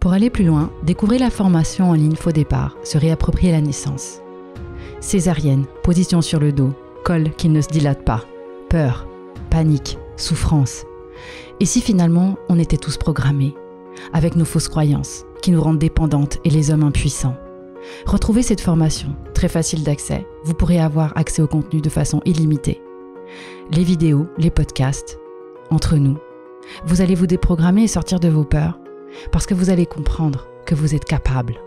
Pour aller plus loin, découvrez la formation en ligne Faux Départ, se réapproprier la naissance. Césarienne, position sur le dos, col qui ne se dilate pas, peur, panique, souffrance. Et si finalement on était tous programmés, avec nos fausses croyances qui nous rendent dépendantes et les hommes impuissants? Retrouvez cette formation, très facile d'accès. Vous pourrez avoir accès au contenu de façon illimitée. Les vidéos, les podcasts, entre nous. Vous allez vous déprogrammer et sortir de vos peurs parce que vous allez comprendre que vous êtes capable.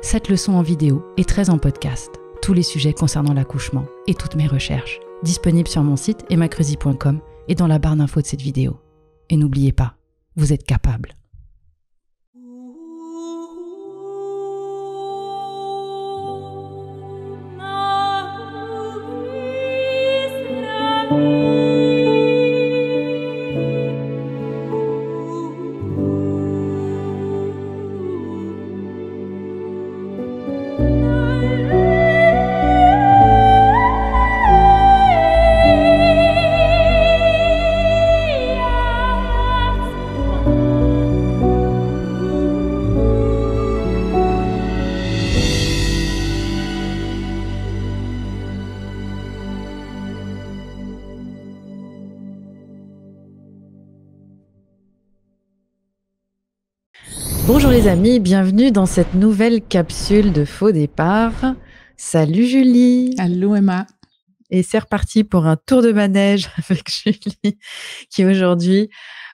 7 leçons en vidéo et 13 en podcast. Tous les sujets concernant l'accouchement et toutes mes recherches. Disponibles sur mon site emmacreuzy.com et dans la barre d'infos de cette vidéo. Et n'oubliez pas, vous êtes capable. Bonjour les amis, bienvenue dans cette nouvelle capsule de Faux Départ. Salut Julie. Allô Emma. Et c'est reparti pour un tour de manège avec Julie qui aujourd'hui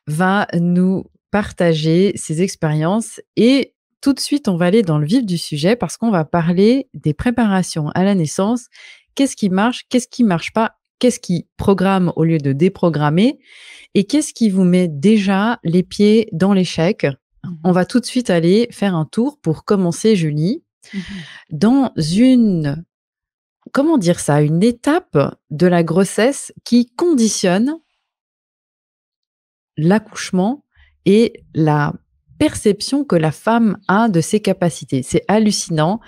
va nous partager ses expériences. Et tout de suite, on va aller dans le vif du sujet parce qu'on va parler des préparations à la naissance. Qu'est-ce qui marche pas? Qu'est-ce qui programme au lieu de déprogrammer? Et qu'est-ce qui vous met déjà les pieds dans l'échec? On va tout de suite aller faire un tour pour commencer, Julie, dans une étape de la grossesse qui conditionne l'accouchement et la perception que la femme a de ses capacités. C'est hallucinant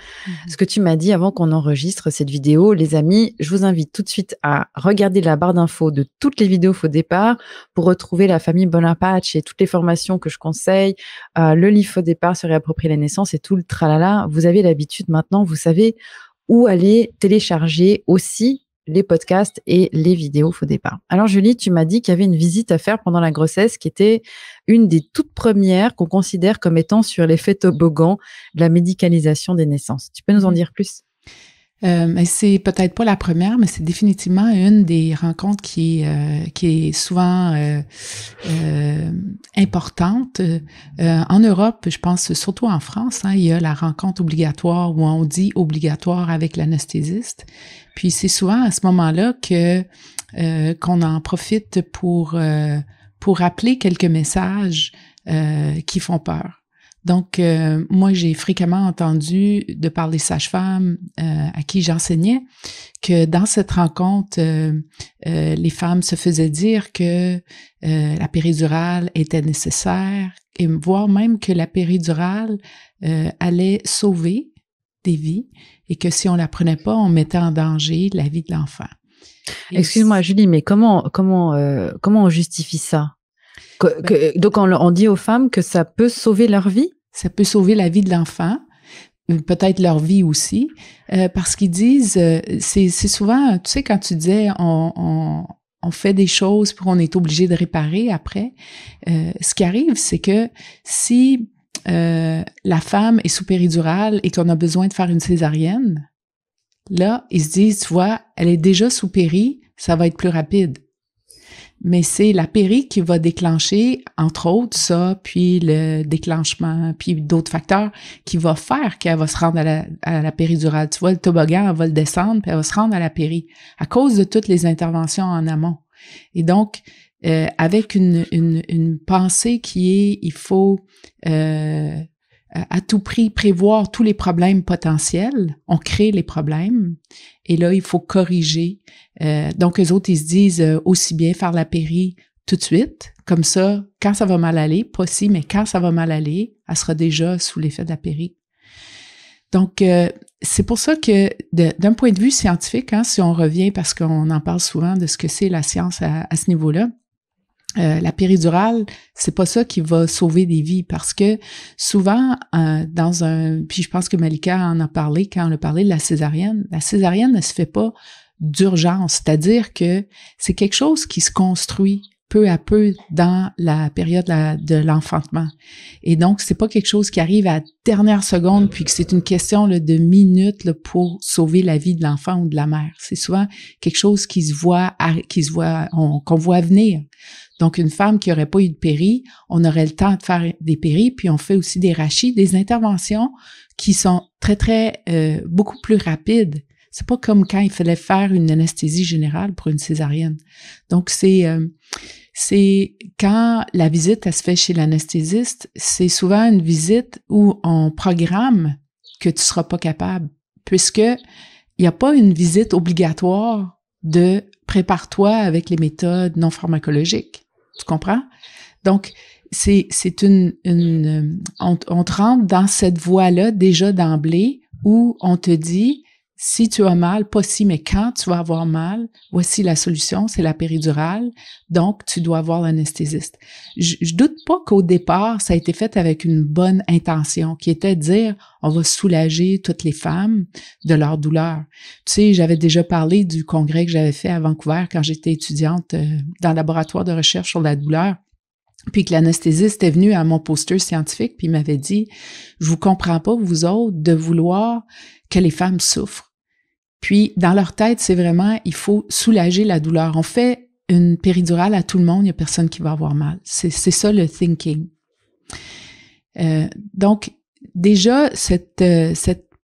ce que tu m'as dit avant qu'on enregistre cette vidéo. Les amis, je vous invite tout de suite à regarder la barre d'infos de toutes les vidéos Faux Départ pour retrouver la famille Bonaparte et toutes les formations que je conseille, le livre Faux Départ, se réapproprier la naissance et tout le tralala. Vous avez l'habitude maintenant, vous savez où aller télécharger aussi les podcasts et les vidéos Faux Départ. Alors Julie, tu m'as dit qu'il y avait une visite à faire pendant la grossesse qui était une des toutes premières qu'on considère comme étant sur l'effet toboggan de la médicalisation des naissances. Tu peux nous en dire plus? C'est peut-être pas la première, mais c'est définitivement une des rencontres qui est souvent importante. En Europe, je pense surtout en France, il y a la rencontre obligatoire où on dit obligatoire avec l'anesthésiste. Puis c'est souvent à ce moment-là que qu'on en profite pour rappeler quelques messages qui font peur. Donc, moi, j'ai fréquemment entendu de par les sages-femmes à qui j'enseignais que dans cette rencontre, les femmes se faisaient dire que la péridurale était nécessaire et voire même que la péridurale allait sauver des vies et que si on la prenait pas, on mettait en danger la vie de l'enfant. Excuse-moi, Julie, mais comment on justifie ça? Donc, on dit aux femmes que ça peut sauver leur vie? Ça peut sauver la vie de l'enfant, peut-être leur vie aussi, parce qu'ils disent, c'est souvent, tu sais, quand tu disais, on fait des choses puis on est obligé de réparer après, ce qui arrive, c'est que si la femme est sous péridurale et qu'on a besoin de faire une césarienne, là, ils se disent, tu vois, elle est déjà sous péri, ça va être plus rapide. Mais c'est la péri qui va déclencher, entre autres, ça, puis le déclenchement, puis d'autres facteurs qui va faire qu'elle va se rendre à la péridurale. Tu vois, le toboggan, elle va le descendre, puis elle va se rendre à la péri, à cause de toutes les interventions en amont. Et donc, avec une pensée qui est, il faut à tout prix prévoir tous les problèmes potentiels, on crée les problèmes, et là, il faut corriger. Donc, eux autres, ils se disent aussi bien faire la péri tout de suite, comme ça, quand ça va mal aller, pas si, mais quand ça va mal aller, elle sera déjà sous l'effet de la péri. Donc, c'est pour ça que d'un point de vue scientifique, si on revient, parce qu'on en parle souvent de ce que c'est la science à ce niveau-là, la péridurale, c'est pas ça qui va sauver des vies parce que souvent, puis je pense que Malika en a parlé quand on a parlé de la césarienne ne se fait pas d'urgence, c'est-à-dire que c'est quelque chose qui se construit peu à peu dans la période de l'enfantement. Et donc, c'est pas quelque chose qui arrive à la dernière seconde puis que c'est une question là, de minutes là, pour sauver la vie de l'enfant ou de la mère. C'est souvent quelque chose qu'on voit venir. Donc, une femme qui aurait pas eu de péri, on aurait le temps de faire des péris, puis on fait aussi des rachis, des interventions qui sont très, très, beaucoup plus rapides. C'est pas comme quand il fallait faire une anesthésie générale pour une césarienne. Donc, c'est quand la visite, elle se fait chez l'anesthésiste, c'est souvent une visite où on programme que tu seras pas capable, puisque il n'y a pas une visite obligatoire de prépare-toi avec les méthodes non pharmacologiques. Tu comprends? Donc, on te rentre dans cette voie-là déjà d'emblée où on te dit, si tu as mal, pas si, mais quand tu vas avoir mal, voici la solution, c'est la péridurale, donc tu dois voir l'anesthésiste. Je doute pas qu'au départ, ça a été fait avec une bonne intention, qui était de dire, on va soulager toutes les femmes de leur douleur. Tu sais, j'avais déjà parlé du congrès que j'avais fait à Vancouver quand j'étais étudiante dans le laboratoire de recherche sur la douleur. Puis que l'anesthésiste est venu à mon poster scientifique, puis il m'avait dit, je vous comprends pas, vous autres, de vouloir que les femmes souffrent. Puis, dans leur tête, c'est vraiment, il faut soulager la douleur. On fait une péridurale à tout le monde, il n'y a personne qui va avoir mal. C'est ça le thinking. Donc, déjà, cette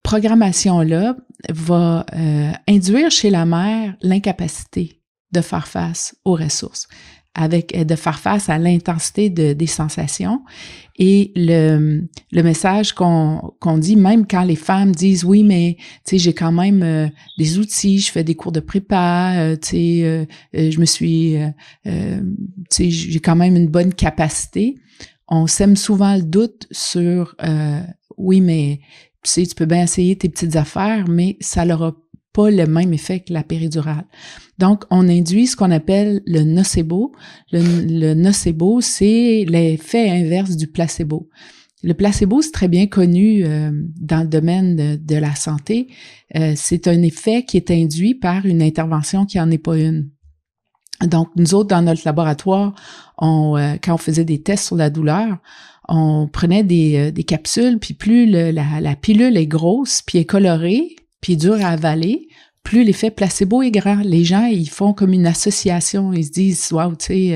programmation-là va induire chez la mère l'incapacité de faire face aux ressources, de faire face à l'intensité des sensations. Et le message qu'on dit, même quand les femmes disent, oui, mais tu sais, j'ai quand même des outils, je fais des cours de prépa, tu sais, je me suis, tu sais, j'ai quand même une bonne capacité. On sème souvent le doute sur, oui, mais tu sais, tu peux bien essayer tes petites affaires, mais ça n'aura pas le même effet que la péridurale. Donc, on induit ce qu'on appelle le nocebo. Le nocebo, c'est l'effet inverse du placebo. Le placebo, c'est très bien connu dans le domaine de la santé. C'est un effet qui est induit par une intervention qui n'en est pas une. Donc, nous autres, dans notre laboratoire, quand on faisait des tests sur la douleur, on prenait des capsules, puis plus la pilule est grosse, puis est colorée, puis dure à avaler, plus l'effet placebo est grand. Les gens, ils font comme une association. Ils se disent, wow, tu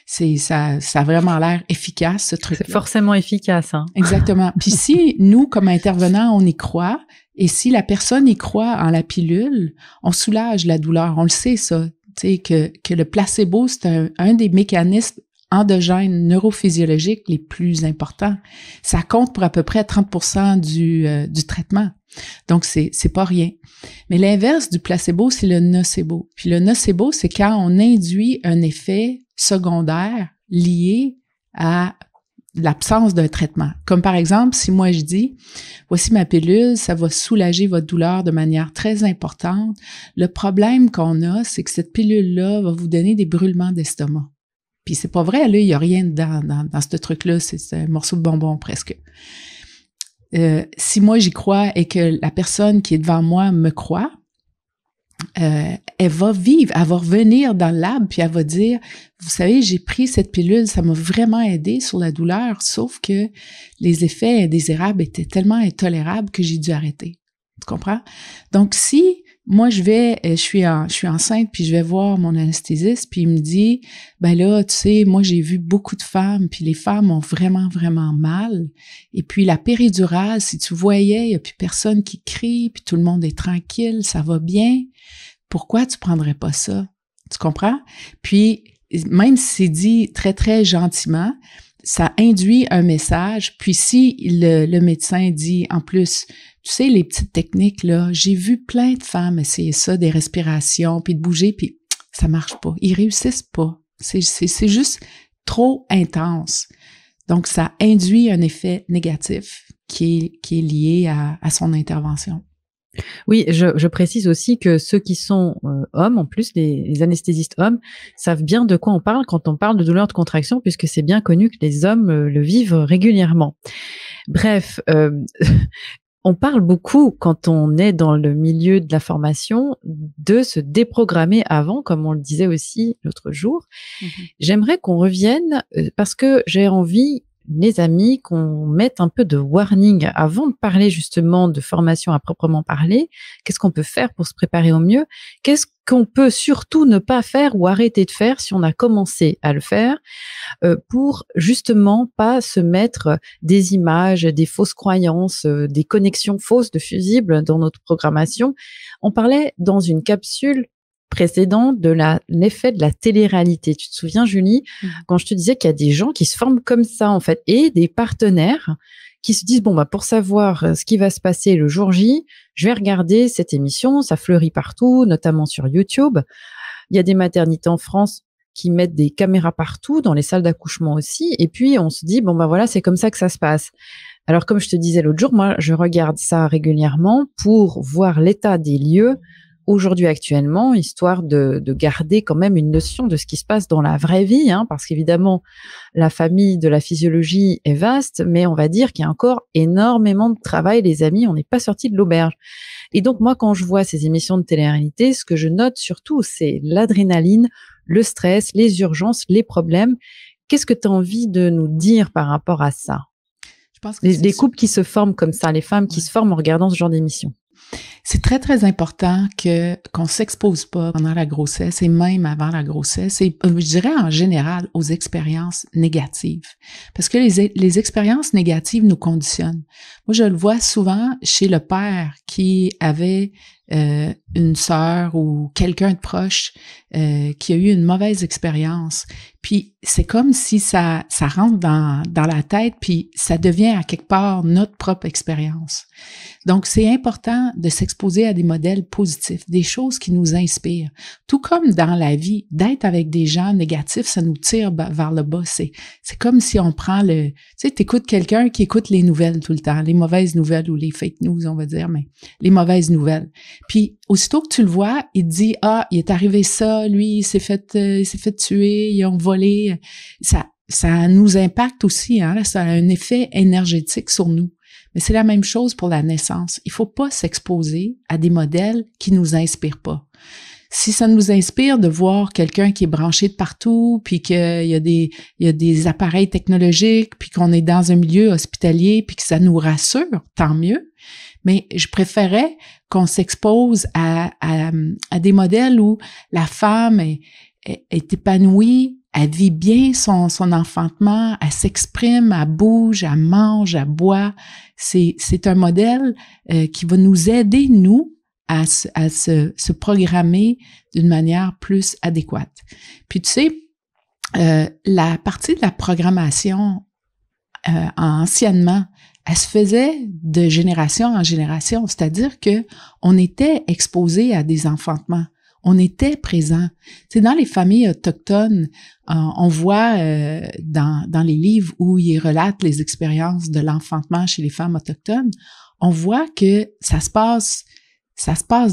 sais, ça a vraiment l'air efficace, ce truc. C'est forcément efficace, hein. Exactement. Puis si nous, comme intervenants, on y croit, et si la personne y croit en la pilule, on soulage la douleur. On le sait, ça. Tu sais, que le placebo, c'est un des mécanismes endogènes neurophysiologiques les plus importants. Ça compte pour à peu près 30% du traitement. Donc, c'est pas rien. Mais l'inverse du placebo, c'est le nocebo. Puis le nocebo, c'est quand on induit un effet secondaire lié à l'absence d'un traitement. Comme par exemple, si moi je dis, voici ma pilule, ça va soulager votre douleur de manière très importante. Le problème qu'on a, c'est que cette pilule-là va vous donner des brûlements d'estomac. Puis c'est pas vrai, là, il y a rien dedans, dans ce truc-là, c'est un morceau de bonbon presque. Si moi j'y crois et que la personne qui est devant moi me croit, elle va vivre, elle va revenir dans le lab puis elle va dire, vous savez, j'ai pris cette pilule, ça m'a vraiment aidé sur la douleur, sauf que les effets indésirables étaient tellement intolérables que j'ai dû arrêter. Tu comprends? Donc si moi je suis enceinte puis je vais voir mon anesthésiste puis il me dit, ben là, tu sais, moi j'ai vu beaucoup de femmes puis les femmes ont vraiment, vraiment mal. Et puis la péridurale, si tu voyais, il n'y a plus personne qui crie puis tout le monde est tranquille, ça va bien. Pourquoi tu prendrais pas ça? Tu comprends? Puis même si c'est dit très, très gentiment, ça induit un message. Puis si le médecin dit en plus, tu sais, les petites techniques, là, j'ai vu plein de femmes essayer ça, des respirations, puis de bouger, puis ça marche pas. Ils réussissent pas. C'est juste trop intense. Donc, ça induit un effet négatif qui est lié à son intervention. Oui, je précise aussi que ceux qui sont hommes, en plus, les anesthésistes hommes, savent bien de quoi on parle quand on parle de douleur de contraction, puisque c'est bien connu que les hommes le vivent régulièrement. Bref, on parle beaucoup quand on est dans le milieu de la formation de se déprogrammer avant, comme on le disait aussi l'autre jour. J'aimerais qu'on revienne parce que j'ai envie, les amis, qu'on mette un peu de warning avant de parler justement de formation à proprement parler. Qu'est-ce qu'on peut faire pour se préparer au mieux? Qu'est-ce qu'on peut surtout ne pas faire ou arrêter de faire si on a commencé à le faire pour justement pas se mettre des images, des fausses croyances, des connexions fausses de fusibles dans notre programmation. On parlait dans une capsule précédente de l'effet de la télé-réalité. Tu te souviens, Julie, quand je te disais qu'il y a des gens qui se forment comme ça, en fait, et des partenaires qui se disent, bon, bah, pour savoir ce qui va se passer le jour J, je vais regarder cette émission, ça fleurit partout, notamment sur YouTube. Il y a des maternités en France qui mettent des caméras partout, dans les salles d'accouchement aussi, et puis on se dit, bon, bah voilà, c'est comme ça que ça se passe. Alors, comme je te disais l'autre jour, moi, je regarde ça régulièrement pour voir l'état des lieux aujourd'hui actuellement, histoire de garder quand même une notion de ce qui se passe dans la vraie vie, hein, parce qu'évidemment, la famille de la physiologie est vaste, mais on va dire qu'il y a encore énormément de travail, les amis, on n'est pas sorti de l'auberge. Et donc, moi, quand je vois ces émissions de télé-réalité, ce que je note surtout, c'est l'adrénaline, le stress, les urgences, les problèmes. Qu'est-ce que tu as envie de nous dire par rapport à ça? Je pense que les couples qui se forment comme ça, les femmes qui se forment en regardant ce genre d'émission. C'est très, très important qu'on s'expose pas pendant la grossesse et même avant la grossesse et je dirais en général aux expériences négatives. Parce que les expériences négatives nous conditionnent. Moi, je le vois souvent chez le père qui avait une sœur ou quelqu'un de proche qui a eu une mauvaise expérience. Puis c'est comme si ça rentre dans la tête, puis ça devient à quelque part notre propre expérience. Donc, c'est important de s'exposer à des modèles positifs, des choses qui nous inspirent. Tout comme dans la vie, d'être avec des gens négatifs, ça nous tire vers le bas. C'est comme si on prend tu sais, t'écoutes quelqu'un qui écoute les nouvelles tout le temps, les mauvaises nouvelles ou les fake news, on va dire, mais les mauvaises nouvelles. Puis, aussitôt que tu le vois, il te dit, ah, il est arrivé ça, lui, il s'est fait tuer, ils ont volé. Ça nous impacte aussi, hein, ça a un effet énergétique sur nous. Mais c'est la même chose pour la naissance. Il faut pas s'exposer à des modèles qui nous inspirent pas. Si ça nous inspire de voir quelqu'un qui est branché de partout, puis qu'il y a des appareils technologiques, puis qu'on est dans un milieu hospitalier, puis que ça nous rassure, tant mieux. Mais je préférais qu'on s'expose à des modèles où la femme est épanouie, elle vit bien son enfantement, elle s'exprime, elle bouge, elle mange, elle boit. C'est un modèle qui va nous aider, nous, à se programmer d'une manière plus adéquate. Puis tu sais, la partie de la programmation anciennement, elle se faisait de génération en génération, c'est-à-dire que on était exposé à des enfantements. On était présent. Tu sais, dans les familles autochtones, on voit dans les livres où ils relatent les expériences de l'enfantement chez les femmes autochtones, on voit que ça se passe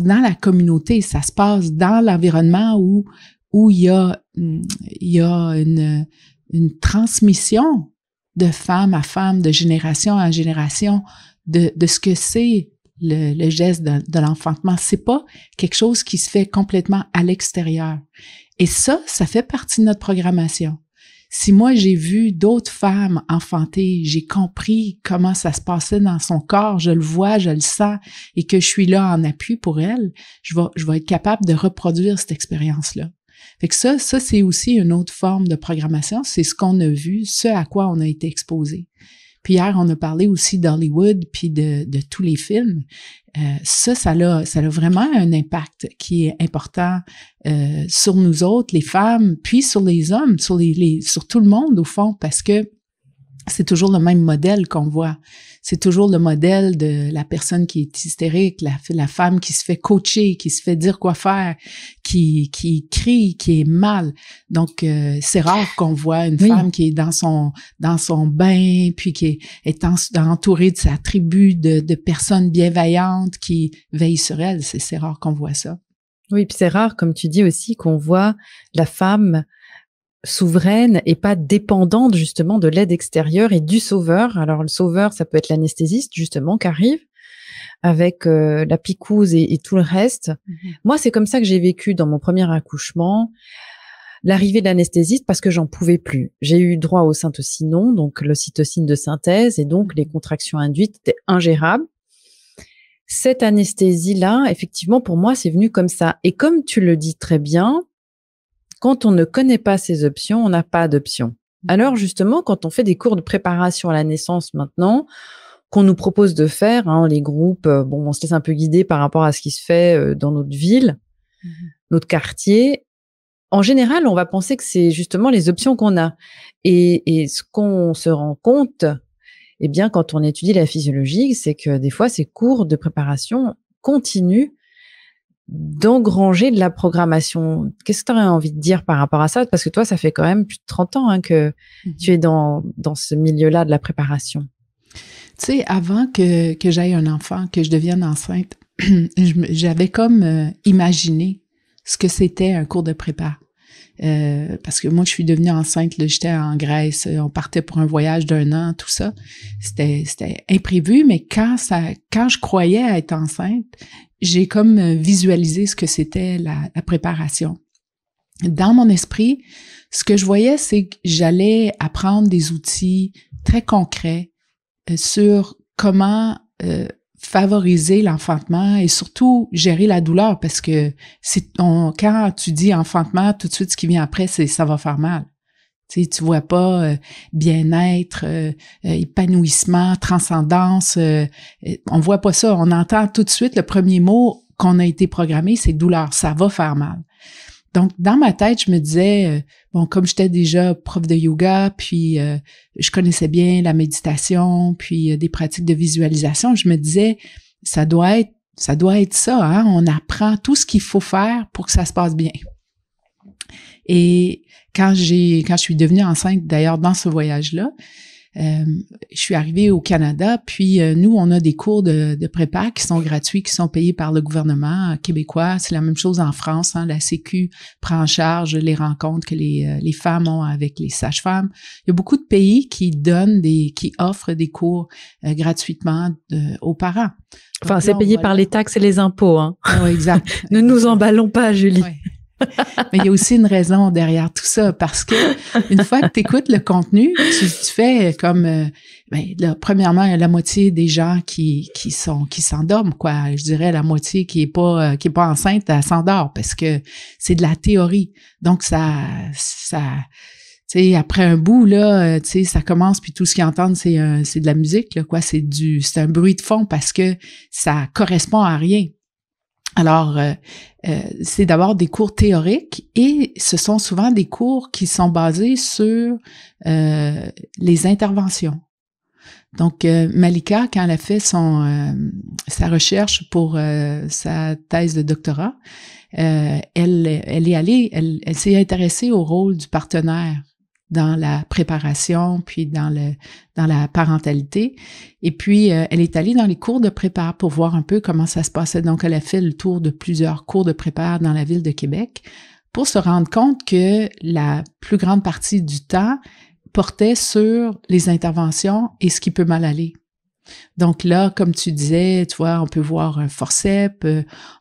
dans la communauté, ça se passe dans l'environnement où il y a une transmission de femme à femme, de génération en génération, de ce que c'est le geste de l'enfantement. C'est pas quelque chose qui se fait complètement à l'extérieur. Et ça fait partie de notre programmation. Si moi, j'ai vu d'autres femmes enfanter, j'ai compris comment ça se passait dans son corps, je le vois, je le sens, et que je suis là en appui pour elle, je vais être capable de reproduire cette expérience-là. Fait que ça, c'est aussi une autre forme de programmation, c'est ce qu'on a vu, ce à quoi on a été exposé. Puis hier, on a parlé aussi d'Hollywood puis de tous les films. Ça a vraiment un impact qui est important sur nous autres, les femmes, puis sur les hommes, sur tout le monde au fond, parce que c'est toujours le même modèle qu'on voit. C'est toujours le modèle de la personne qui est hystérique, la femme qui se fait coacher, qui se fait dire quoi faire, qui crie, qui est mal. Donc, c'est rare qu'on voit une femme qui est dans son bain, puis qui est entourée de sa tribu de personnes bienveillantes qui veillent sur elle. C'est rare qu'on voit ça. Oui, puis c'est rare, comme tu dis aussi, qu'on voit la femme souveraine et pas dépendante justement de l'aide extérieure et du sauveur. Alors le sauveur, ça peut être l'anesthésiste justement qui arrive avec la picouse et tout le reste. Moi, c'est comme ça que j'ai vécu dans mon premier accouchement, l'arrivée de l'anesthésiste parce que j'en pouvais plus. J'ai eu droit au syntocinon, donc l'ocytocine de synthèse, et donc les contractions induites étaient ingérables. Cette anesthésie-là, effectivement, pour moi, c'est venu comme ça. Et comme tu le dis très bien, quand on ne connaît pas ces options, on n'a pas d'option. Alors justement, quand on fait des cours de préparation à la naissance maintenant, qu'on nous propose de faire, les groupes, on se laisse un peu guider par rapport à ce qui se fait dans notre ville, notre quartier. En général, on va penser que c'est justement les options qu'on a. Et ce qu'on se rend compte, eh bien, quand on étudie la physiologie, c'est que des fois, ces cours de préparation continuent d'engranger de la programmation. Qu'est-ce que tu aurais envie de dire par rapport à ça? Parce que toi, ça fait quand même plus de 30 ans que tu es dans ce milieu-là de la préparation. Tu sais, avant que j'aie un enfant, que je devienne enceinte, j'avais comme imaginé ce que c'était un cours de prépa. Parce que moi, je suis devenue enceinte, là, j'étais en Grèce, on partait pour un voyage d'1 an, tout ça. C'était imprévu, mais quand je croyais être enceinte, j'ai comme visualisé ce que c'était la préparation. Dans mon esprit, ce que je voyais, c'est que j'allais apprendre des outils très concrets sur comment favoriser l'enfantement et surtout gérer la douleur, parce que quand tu dis enfantement, tout de suite, ce qui vient après, ça va faire mal. Tu vois pas bien-être, épanouissement, transcendance. On voit pas ça. On entend tout de suite le premier mot qu'on a été programmé, c'est douleur. Ça va faire mal. Donc, dans ma tête, je me disais, comme j'étais déjà prof de yoga, puis je connaissais bien la méditation, puis des pratiques de visualisation, je me disais, ça doit être ça, hein? On apprend tout ce qu'il faut faire pour que ça se passe bien. Et quand je suis devenue enceinte, d'ailleurs, dans ce voyage-là, je suis arrivée au Canada, puis nous, on a des cours de prépa qui sont gratuits, qui sont payés par le gouvernement québécois. C'est la même chose en France, hein, la Sécu prend en charge les rencontres que les femmes ont avec les sages-femmes. Il y a beaucoup de pays qui offrent des cours gratuitement aux parents. Enfin, c'est payé par les taxes et les impôts, hein. Oui, exact. Ne nous emballons pas, Julie. Ouais. Mais il y a aussi une raison derrière tout ça, parce que une fois que tu écoutes le contenu, tu fais comme premièrement, il y a la moitié des gens qui s'endorment, quoi. Je dirais la moitié qui est pas enceinte, elle s'endort parce que c'est de la théorie. Donc ça tu sais, après un bout là, tu sais, ça commence puis tout ce qu'ils entendent c'est de la musique là, quoi. C'est un bruit de fond parce que ça correspond à rien. Alors, c'est d'abord des cours théoriques et ce sont souvent des cours qui sont basés sur les interventions. Donc, Malika, quand elle a fait sa recherche pour sa thèse de doctorat, elle s'est intéressée au rôle du partenaire dans la préparation, puis dans la parentalité. Et puis, elle est allée dans les cours de prépa pour voir un peu comment ça se passait. Donc, elle a fait le tour de plusieurs cours de prépa dans la ville de Québec pour se rendre compte que la plus grande partie du temps portait sur les interventions et ce qui peut mal aller. Donc là, comme tu disais, tu vois, on peut voir un forceps,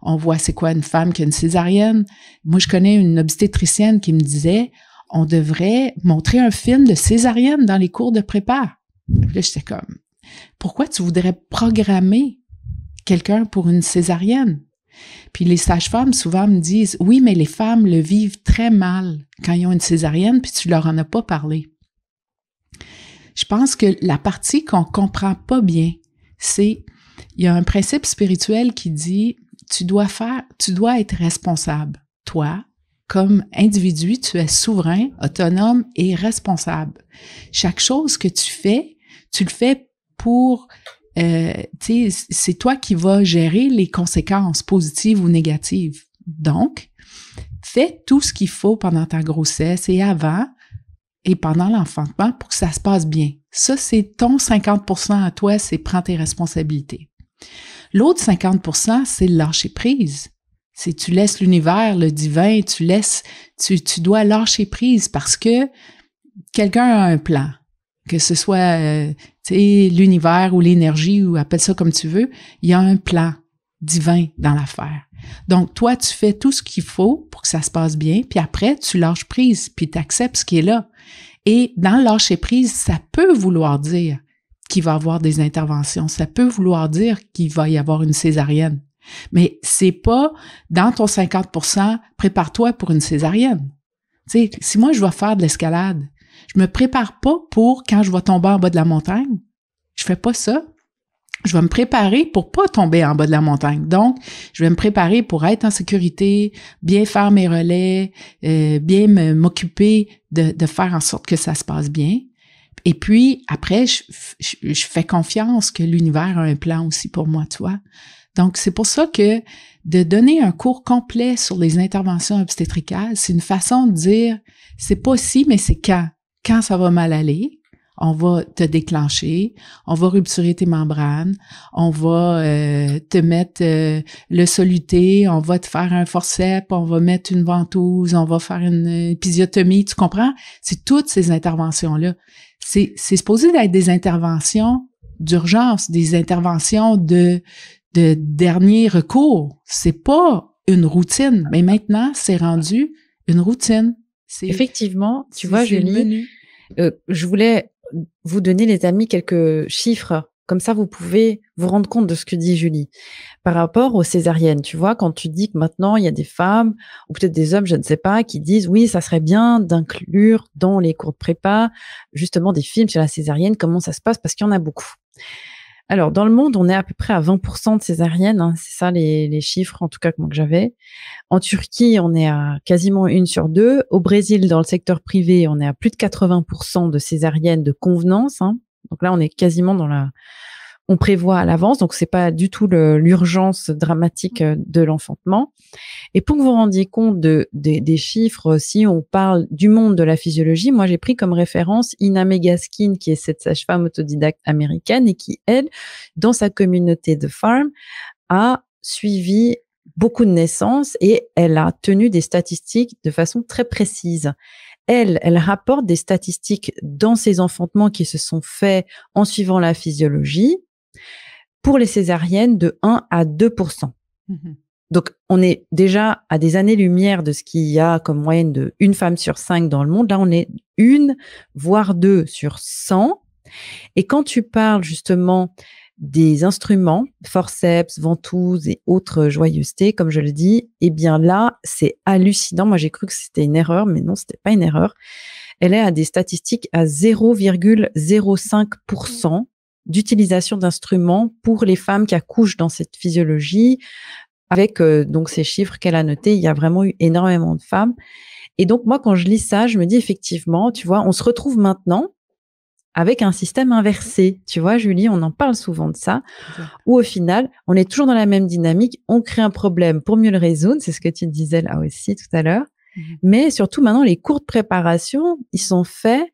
on voit c'est quoi une femme qui a une césarienne. Moi, je connais une obstétricienne qui me disait on devrait montrer un film de césarienne dans les cours de prépa. Puis là, j'étais comme, pourquoi tu voudrais programmer quelqu'un pour une césarienne? Puis les sages-femmes, souvent, me disent, oui, mais les femmes le vivent très mal quand ils ont une césarienne, puis tu leur en as pas parlé. Je pense que la partie qu'on comprend pas bien, c'est, il y a un principe spirituel qui dit, tu dois être responsable, toi, comme individu, tu es souverain, autonome et responsable. Chaque chose que tu le fais pour, c'est toi qui vas gérer les conséquences positives ou négatives. Donc, fais tout ce qu'il faut pendant ta grossesse et avant et pendant l'enfantement pour que ça se passe bien. Ça, c'est ton 50% à toi, c'est prends tes responsabilités. L'autre 50%, c'est le lâcher prise. C'est tu laisses l'univers, le divin, tu dois lâcher prise parce que quelqu'un a un plan. Que ce soit l'univers ou l'énergie ou appelle ça comme tu veux, il y a un plan divin dans l'affaire. Donc, toi, tu fais tout ce qu'il faut pour que ça se passe bien, puis après, tu lâches prise, puis tu acceptes ce qui est là. Et dans le lâcher prise, ça peut vouloir dire qu'il va y avoir des interventions, ça peut vouloir dire qu'il va y avoir une césarienne. Mais c'est pas dans ton 50%, prépare-toi pour une césarienne. Tu sais, si moi, je vais faire de l'escalade, je me prépare pas pour quand je vais tomber en bas de la montagne. Je fais pas ça. Je vais me préparer pour pas tomber en bas de la montagne. Donc, je vais me préparer pour être en sécurité, bien faire mes relais, bien m'occuper de faire en sorte que ça se passe bien. Et puis, après, je fais confiance que l'univers a un plan aussi pour moi, tu vois. Donc, c'est pour ça que de donner un cours complet sur les interventions obstétricales, c'est une façon de dire, c'est pas si, mais c'est quand. Quand ça va mal aller, on va te déclencher, on va rupturer tes membranes, on va te mettre le soluté, on va te faire un forceps, on va mettre une ventouse, on va faire une épisiotomie, tu comprends? C'est toutes ces interventions-là. C'est supposé d'être des interventions d'urgence, des interventions de dernier recours. C'est pas une routine, mais maintenant, c'est rendu une routine. Effectivement, tu vois, Julie, je voulais vous donner, les amis, quelques chiffres. Comme ça, vous pouvez vous rendre compte de ce que dit Julie. Par rapport aux césariennes, tu vois, quand tu dis que maintenant, il y a des femmes, ou peut-être des hommes, je ne sais pas, qui disent, oui, ça serait bien d'inclure dans les cours de prépa, justement, des films sur la césarienne, comment ça se passe, parce qu'il y en a beaucoup. Alors, dans le monde, on est à peu près à 20% de césariennes, hein, c'est ça les chiffres, en tout cas, que j'avais. En Turquie, on est à quasiment 1 sur 2. Au Brésil, dans le secteur privé, on est à plus de 80% de césariennes de convenance. Hein. Donc là, on est quasiment on prévoit à l'avance, donc c'est pas du tout l'urgence dramatique de l'enfantement. Et pour que vous vous rendiez compte des chiffres, si on parle du monde de la physiologie, moi j'ai pris comme référence Ina Megaskin, qui est cette sage-femme autodidacte américaine et qui, elle, dans sa communauté de farm, a suivi beaucoup de naissances et elle a tenu des statistiques de façon très précise. Elle rapporte des statistiques dans ses enfantements qui se sont faits en suivant la physiologie pour les césariennes de 1 à 2%. Mm-hmm. Donc, on est déjà à des années-lumière de ce qu'il y a comme moyenne de 1 femme sur 5 dans le monde. Là, on est 1, voire 2 sur 100. Et quand tu parles justement des instruments, forceps, ventouses et autres joyeusetés, comme je le dis, eh bien là, c'est hallucinant. Moi, j'ai cru que c'était une erreur, mais non, c'était pas une erreur. Elle est à des statistiques à 0,05% d'utilisation d'instruments pour les femmes qui accouchent dans cette physiologie. Avec donc ces chiffres qu'elle a notés, il y a vraiment eu énormément de femmes. Et donc, moi, quand je lis ça, je me dis effectivement, tu vois, on se retrouve maintenant avec un système inversé. Tu vois, Julie, on en parle souvent de ça, où au final, on est toujours dans la même dynamique, on crée un problème pour mieux le résoudre, c'est ce que tu disais là aussi tout à l'heure. Mais surtout, maintenant, les cours de préparation, ils sont faits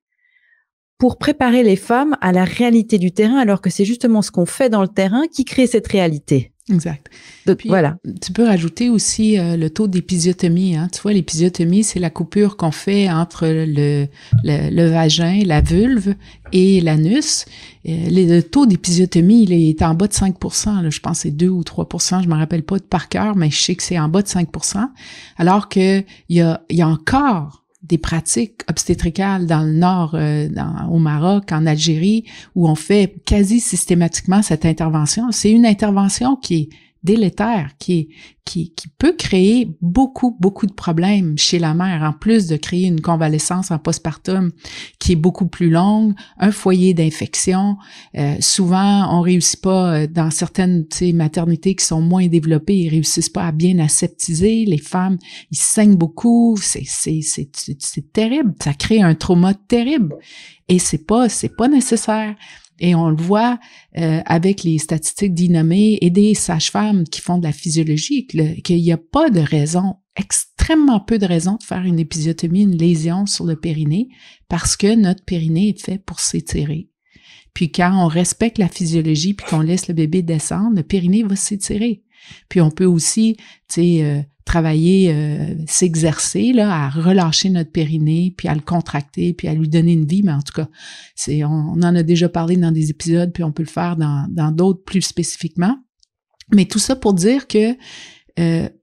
pour préparer les femmes à la réalité du terrain, alors que c'est justement ce qu'on fait dans le terrain qui crée cette réalité. Exact. Donc, puis, voilà. Tu peux rajouter aussi le taux d'épisiotomie. Hein. Tu vois, l'épisiotomie, c'est la coupure qu'on fait entre le vagin, la vulve et l'anus. Le taux d'épisiotomie, il est en bas de 5%. Là, je pense que c'est 2 ou 3%. Je me rappelle pas par cœur, mais je sais que c'est en bas de 5%. Alors que il y a encore des pratiques obstétricales dans le nord, au Maroc, en Algérie, où on fait quasi systématiquement cette intervention. C'est une intervention qui délétère, qui peut créer beaucoup de problèmes chez la mère, en plus de créer une convalescence en postpartum qui est beaucoup plus longue, un foyer d'infection. Souvent, on réussit pas dans certaines maternités qui sont moins développées, ils réussissent pas à bien aseptiser. Les femmes, ils saignent beaucoup. C'est terrible. Ça crée un trauma terrible. Et c'est pas nécessaire. Et on le voit avec les statistiques d'INOME et des sages-femmes qui font de la physiologie, qu'il n'y a pas de raison, extrêmement peu de raisons de faire une épisiotomie, une lésion sur le périnée, parce que notre périnée est fait pour s'étirer. Puis quand on respecte la physiologie puis qu'on laisse le bébé descendre, le périnée va s'étirer. Puis on peut aussi, travailler, s'exercer là à relâcher notre périnée, puis à le contracter, puis à lui donner une vie. Mais en tout cas, on en a déjà parlé dans des épisodes, puis on peut le faire dans d'autres plus spécifiquement. Mais tout ça pour dire que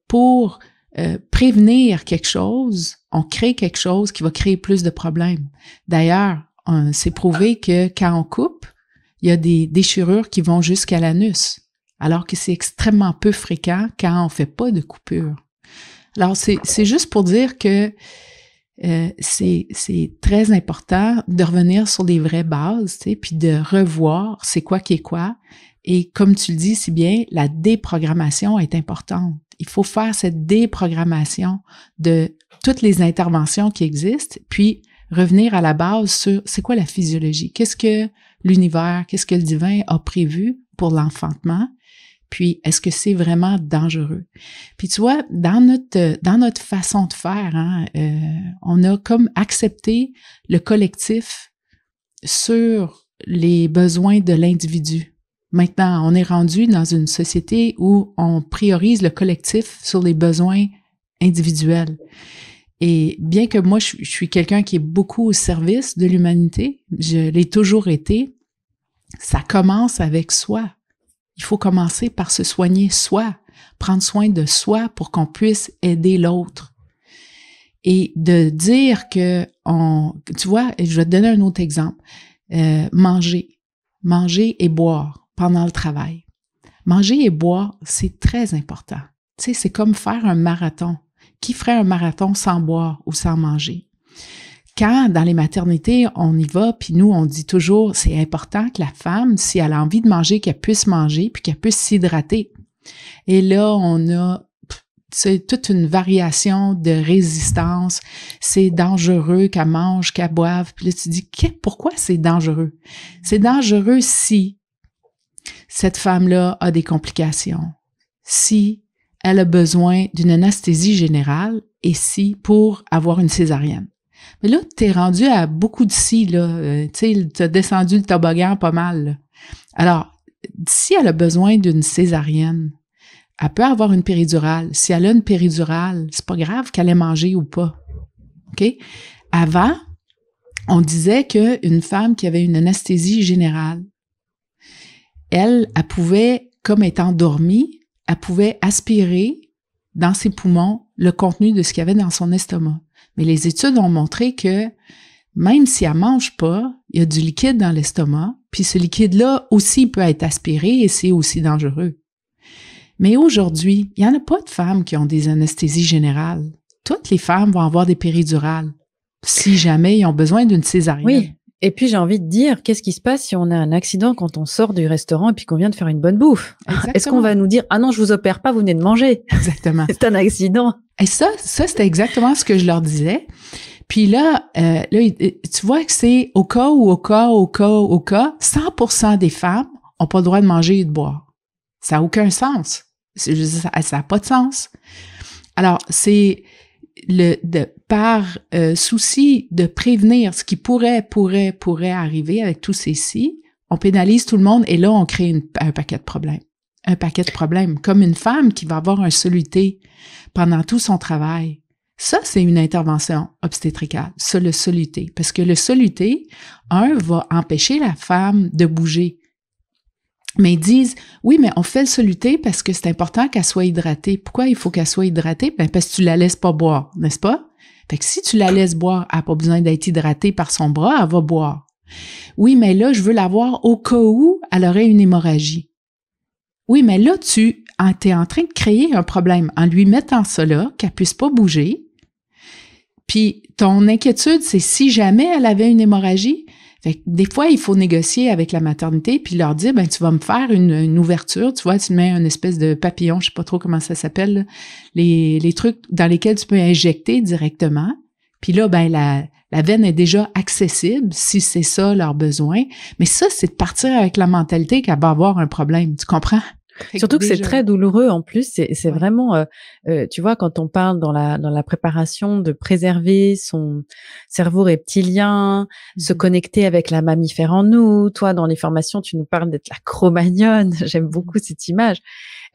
pour prévenir quelque chose, on crée quelque chose qui va créer plus de problèmes. D'ailleurs, c'est prouvé que quand on coupe, il y a des déchirures qui vont jusqu'à l'anus, alors que c'est extrêmement peu fréquent quand on fait pas de coupure. Alors, c'est juste pour dire que c'est très important de revenir sur des vraies bases, puis de revoir c'est quoi qui est quoi. Et comme tu le dis si bien, la déprogrammation est importante. Il faut faire cette déprogrammation de toutes les interventions qui existent, puis revenir à la base sur c'est quoi la physiologie, qu'est-ce que l'univers, qu'est-ce que le divin a prévu pour l'enfantement. Puis, est-ce que c'est vraiment dangereux? Puis, tu vois, dans notre façon de faire, on a comme accepté le collectif sur les besoins de l'individu. Maintenant, on est rendu dans une société où on priorise le collectif sur les besoins individuels. Et bien que moi, je suis quelqu'un qui est beaucoup au service de l'humanité, je l'ai toujours été, ça commence avec soi. Il faut commencer par se soigner soi, prendre soin de soi pour qu'on puisse aider l'autre. Et de dire que tu vois, je vais te donner un autre exemple. Manger et boire pendant le travail. Manger et boire, c'est très important. Tu sais, c'est comme faire un marathon. Qui ferait un marathon sans boire ou sans manger? Quand, dans les maternités, on y va, puis nous, on dit toujours, c'est important que la femme, si elle a envie de manger, qu'elle puisse manger, puis qu'elle puisse s'hydrater. Et là, on a toute une variation de résistance. C'est dangereux qu'elle mange, qu'elle boive. Puis là, tu dis, pourquoi c'est dangereux? C'est dangereux si cette femme-là a des complications, si elle a besoin d'une anesthésie générale et si pour avoir une césarienne. Mais là, t'es rendu à beaucoup de si, là. Tu sais, t'as descendu le toboggan pas mal, là. Alors, si elle a besoin d'une césarienne, elle peut avoir une péridurale. Si elle a une péridurale, c'est pas grave qu'elle ait mangé ou pas. OK? Avant, on disait qu'une femme qui avait une anesthésie générale, elle pouvait, comme étant endormie, elle pouvait aspirer dans ses poumons le contenu de ce qu'il y avait dans son estomac. Mais les études ont montré que même si elle mange pas, il y a du liquide dans l'estomac, puis ce liquide-là aussi peut être aspiré et c'est aussi dangereux. Mais aujourd'hui, il n'y en a pas de femmes qui ont des anesthésies générales. Toutes les femmes vont avoir des péridurales si jamais ils ont besoin d'une césarienne. Oui. Et puis, j'ai envie de dire, qu'est-ce qui se passe si on a un accident quand on sort du restaurant et puis qu'on vient de faire une bonne bouffe? Exactement. Est-ce qu'on va nous dire, ah non, je vous opère pas, vous venez de manger? Exactement. C'est un accident. Et ça, c'était exactement ce que je leur disais. Puis là, tu vois que c'est au cas, 100% des femmes ont pas le droit de manger et de boire. Ça n'a aucun sens. Ça n'a pas de sens. Alors, c'est par souci de prévenir ce qui pourrait arriver avec tous ces si, on pénalise tout le monde et là, on crée un paquet de problèmes. Un paquet de problèmes. Comme une femme qui va avoir un soluté pendant tout son travail. Ça, c'est une intervention obstétricale, ça, le soluté. Parce que le soluté, va empêcher la femme de bouger. Mais ils disent, oui, mais on fait le soluté parce que c'est important qu'elle soit hydratée. Pourquoi il faut qu'elle soit hydratée? Ben, parce que tu la laisses pas boire, n'est-ce pas? Fait que si tu la laisses boire, elle n'a pas besoin d'être hydratée par son bras, elle va boire. Oui, mais là, je veux la voir au cas où elle aurait une hémorragie. Oui, mais là, tu es en train de créer un problème en lui mettant ça là, qu'elle puisse pas bouger. Puis ton inquiétude, c'est si jamais elle avait une hémorragie. Fait que des fois, il faut négocier avec la maternité puis leur dire, ben tu vas me faire une ouverture, tu vois, tu mets une espèce de papillon, je sais pas trop comment ça s'appelle, là, les trucs dans lesquels tu peux injecter directement. Puis là, ben la veine est déjà accessible si c'est ça leur besoin. Mais ça, c'est de partir avec la mentalité qu'elle va avoir un problème, tu comprends? Surtout que c'est très douloureux en plus, c'est vraiment, tu vois, quand on parle dans la préparation de préserver son cerveau reptilien, se connecter avec la mammifère en nous. Toi, dans les formations, tu nous parles d'être la Cro-Magnonne. J'aime beaucoup cette image.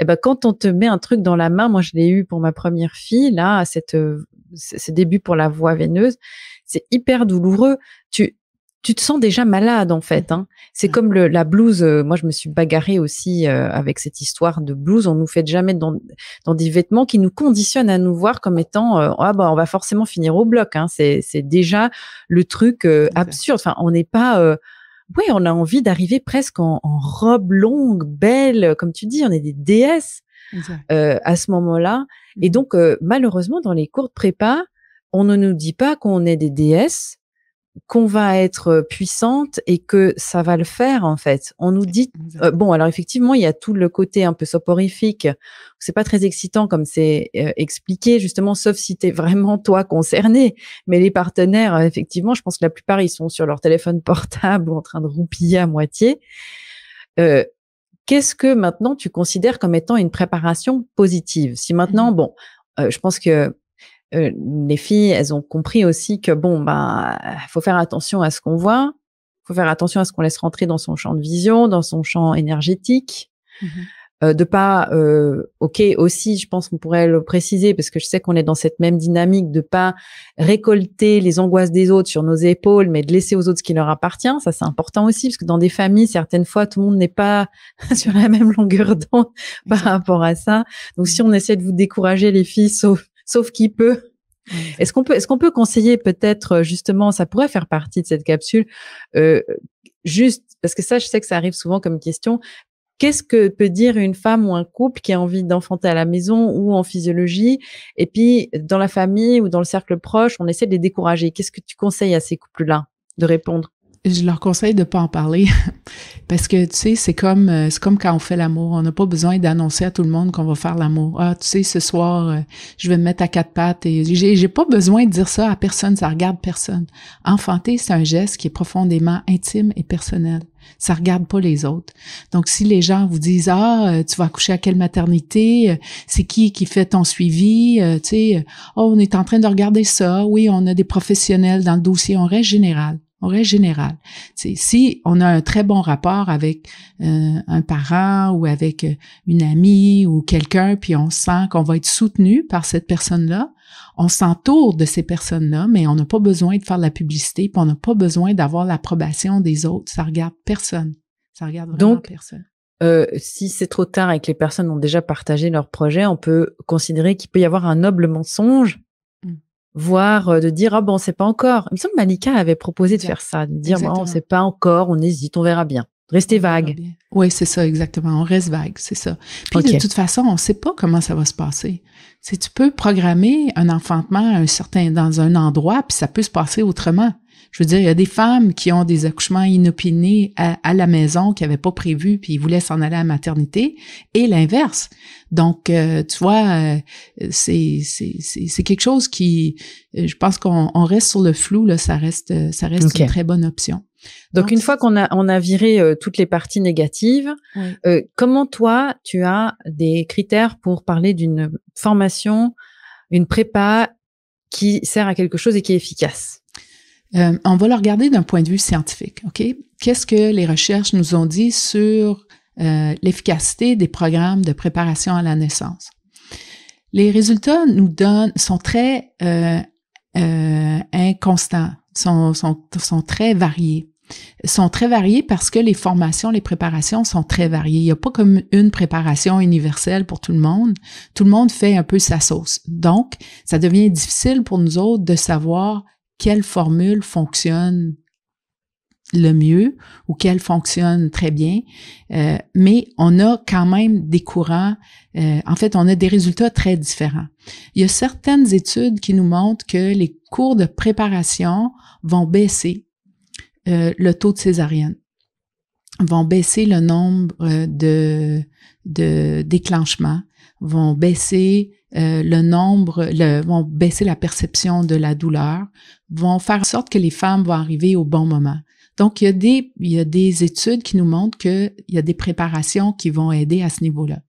Et ben, quand on te met un truc dans la main, moi je l'ai eu pour ma première fille, là, à ce début pour la voie veineuse, c'est hyper douloureux. Tu te sens déjà malade, en fait, hein. C'est comme la blouse. Moi, je me suis bagarrée aussi avec cette histoire de blouse. On nous fait jamais dans des vêtements qui nous conditionnent à nous voir comme étant on va forcément finir au bloc, hein. C'est déjà le truc absurde. Enfin, on n'est pas on a envie d'arriver presque en robe longue, belle, comme tu dis, on est des déesses à ce moment-là. Et donc malheureusement, dans les cours de prépa, on ne nous dit pas qu'on est des déesses, qu'on va être puissante et que ça va le faire, en fait. On nous dit, alors effectivement, il y a tout le côté un peu soporifique. C'est pas très excitant comme c'est expliqué, justement, sauf si t'es vraiment toi concerné. Mais les partenaires, effectivement, je pense que la plupart, ils sont sur leur téléphone portable ou en train de roupiller à moitié. Qu'est-ce que maintenant tu considères comme étant une préparation positive? Si maintenant, je pense que les filles, elles ont compris aussi que faut faire attention à ce qu'on voit, faut faire attention à ce qu'on laisse rentrer dans son champ de vision, dans son champ énergétique, de pas, aussi, je pense qu'on pourrait le préciser parce que je sais qu'on est dans cette même dynamique de pas récolter les angoisses des autres sur nos épaules, mais de laisser aux autres ce qui leur appartient. Ça, c'est important aussi parce que dans des familles, certaines fois, tout le monde n'est pas sur la même longueur d'onde par rapport à ça. Donc, si on essaie de vous décourager, les filles, sauf qui peut. Est-ce qu'on peut conseiller peut-être justement, ça pourrait faire partie de cette capsule, juste parce que ça, je sais que ça arrive souvent comme question. Qu'est-ce que peut dire une femme ou un couple qui a envie d'enfanter à la maison ou en physiologie, et puis dans la famille ou dans le cercle proche, on essaie de les décourager. Qu'est-ce que tu conseilles à ces couples-là de répondre? Je leur conseille de pas en parler parce que, tu sais, c'est comme quand on fait l'amour. On n'a pas besoin d'annoncer à tout le monde qu'on va faire l'amour. Ah, tu sais, ce soir, je vais me mettre à quatre pattes et j'ai pas besoin de dire ça à personne. Ça regarde personne. Enfanter, c'est un geste qui est profondément intime et personnel. Ça regarde pas les autres. Donc, si les gens vous disent, tu vas accoucher à quelle maternité? C'est qui fait ton suivi? Tu sais, on est en train de regarder ça. Oui, on a des professionnels dans le dossier. On reste général. T'sais, si on a un très bon rapport avec un parent ou avec une amie ou quelqu'un, puis on sent qu'on va être soutenu par cette personne-là, on s'entoure de ces personnes-là, mais on n'a pas besoin de faire de la publicité, puis on n'a pas besoin d'avoir l'approbation des autres. Ça regarde personne. Ça regarde vraiment personne. Si c'est trop tard et que les personnes ont déjà partagé leur projet, on peut considérer qu'il peut y avoir un noble mensonge, voire de dire on sait pas encore. Il me semble que Malika avait proposé de faire ça, de dire on sait pas encore, on hésite, on verra bien. Rester vague. Oui, c'est ça, exactement. On reste vague, c'est ça. Puis de toute façon, on sait pas comment ça va se passer. Si tu peux programmer un enfantement dans un endroit, puis ça peut se passer autrement. Je veux dire, il y a des femmes qui ont des accouchements inopinés à la maison, qui n'avaient pas prévu, puis ils voulaient s'en aller à la maternité, et l'inverse. Donc, tu vois, c'est quelque chose qui, je pense qu'on reste sur le flou, là, ça reste une très bonne option. Donc une fois qu'on a viré toutes les parties négatives, comment toi, tu as des critères pour parler d'une formation, une prépa qui sert à quelque chose et qui est efficace? On va le regarder d'un point de vue scientifique, OK? Qu'est-ce que les recherches nous ont dit sur l'efficacité des programmes de préparation à la naissance? Les résultats sont très inconstants, sont très variés. Sont très variés parce que les formations, les préparations sont très variées. Il n'y a pas comme une préparation universelle pour tout le monde. Tout le monde fait un peu sa sauce. Donc, ça devient difficile pour nous autres de savoir quelle formule fonctionne le mieux ou quelle fonctionne très bien, mais on a quand même des courants, en fait, on a des résultats très différents. Il y a certaines études qui nous montrent que les cours de préparation vont baisser le taux de césarienne, vont baisser le nombre de déclenchements, vont baisser vont baisser la perception de la douleur, vont faire en sorte que les femmes vont arriver au bon moment. Donc, il y a des études qui nous montrent qu'il y a des préparations qui vont aider à ce niveau-là.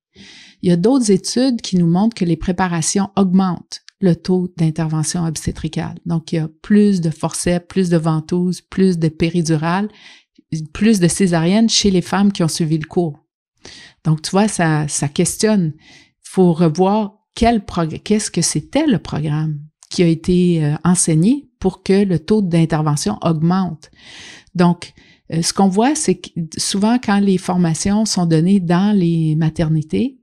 Il y a d'autres études qui nous montrent que les préparations augmentent le taux d'intervention obstétricale. Donc, il y a plus de forceps, plus de ventouses, plus de péridurales, plus de césariennes chez les femmes qui ont suivi le cours. Donc, tu vois, ça questionne. Il faut revoir qu'est-ce que c'était le programme qui a été enseigné pour que le taux d'intervention augmente. Donc, ce qu'on voit, c'est que souvent, quand les formations sont données dans les maternités,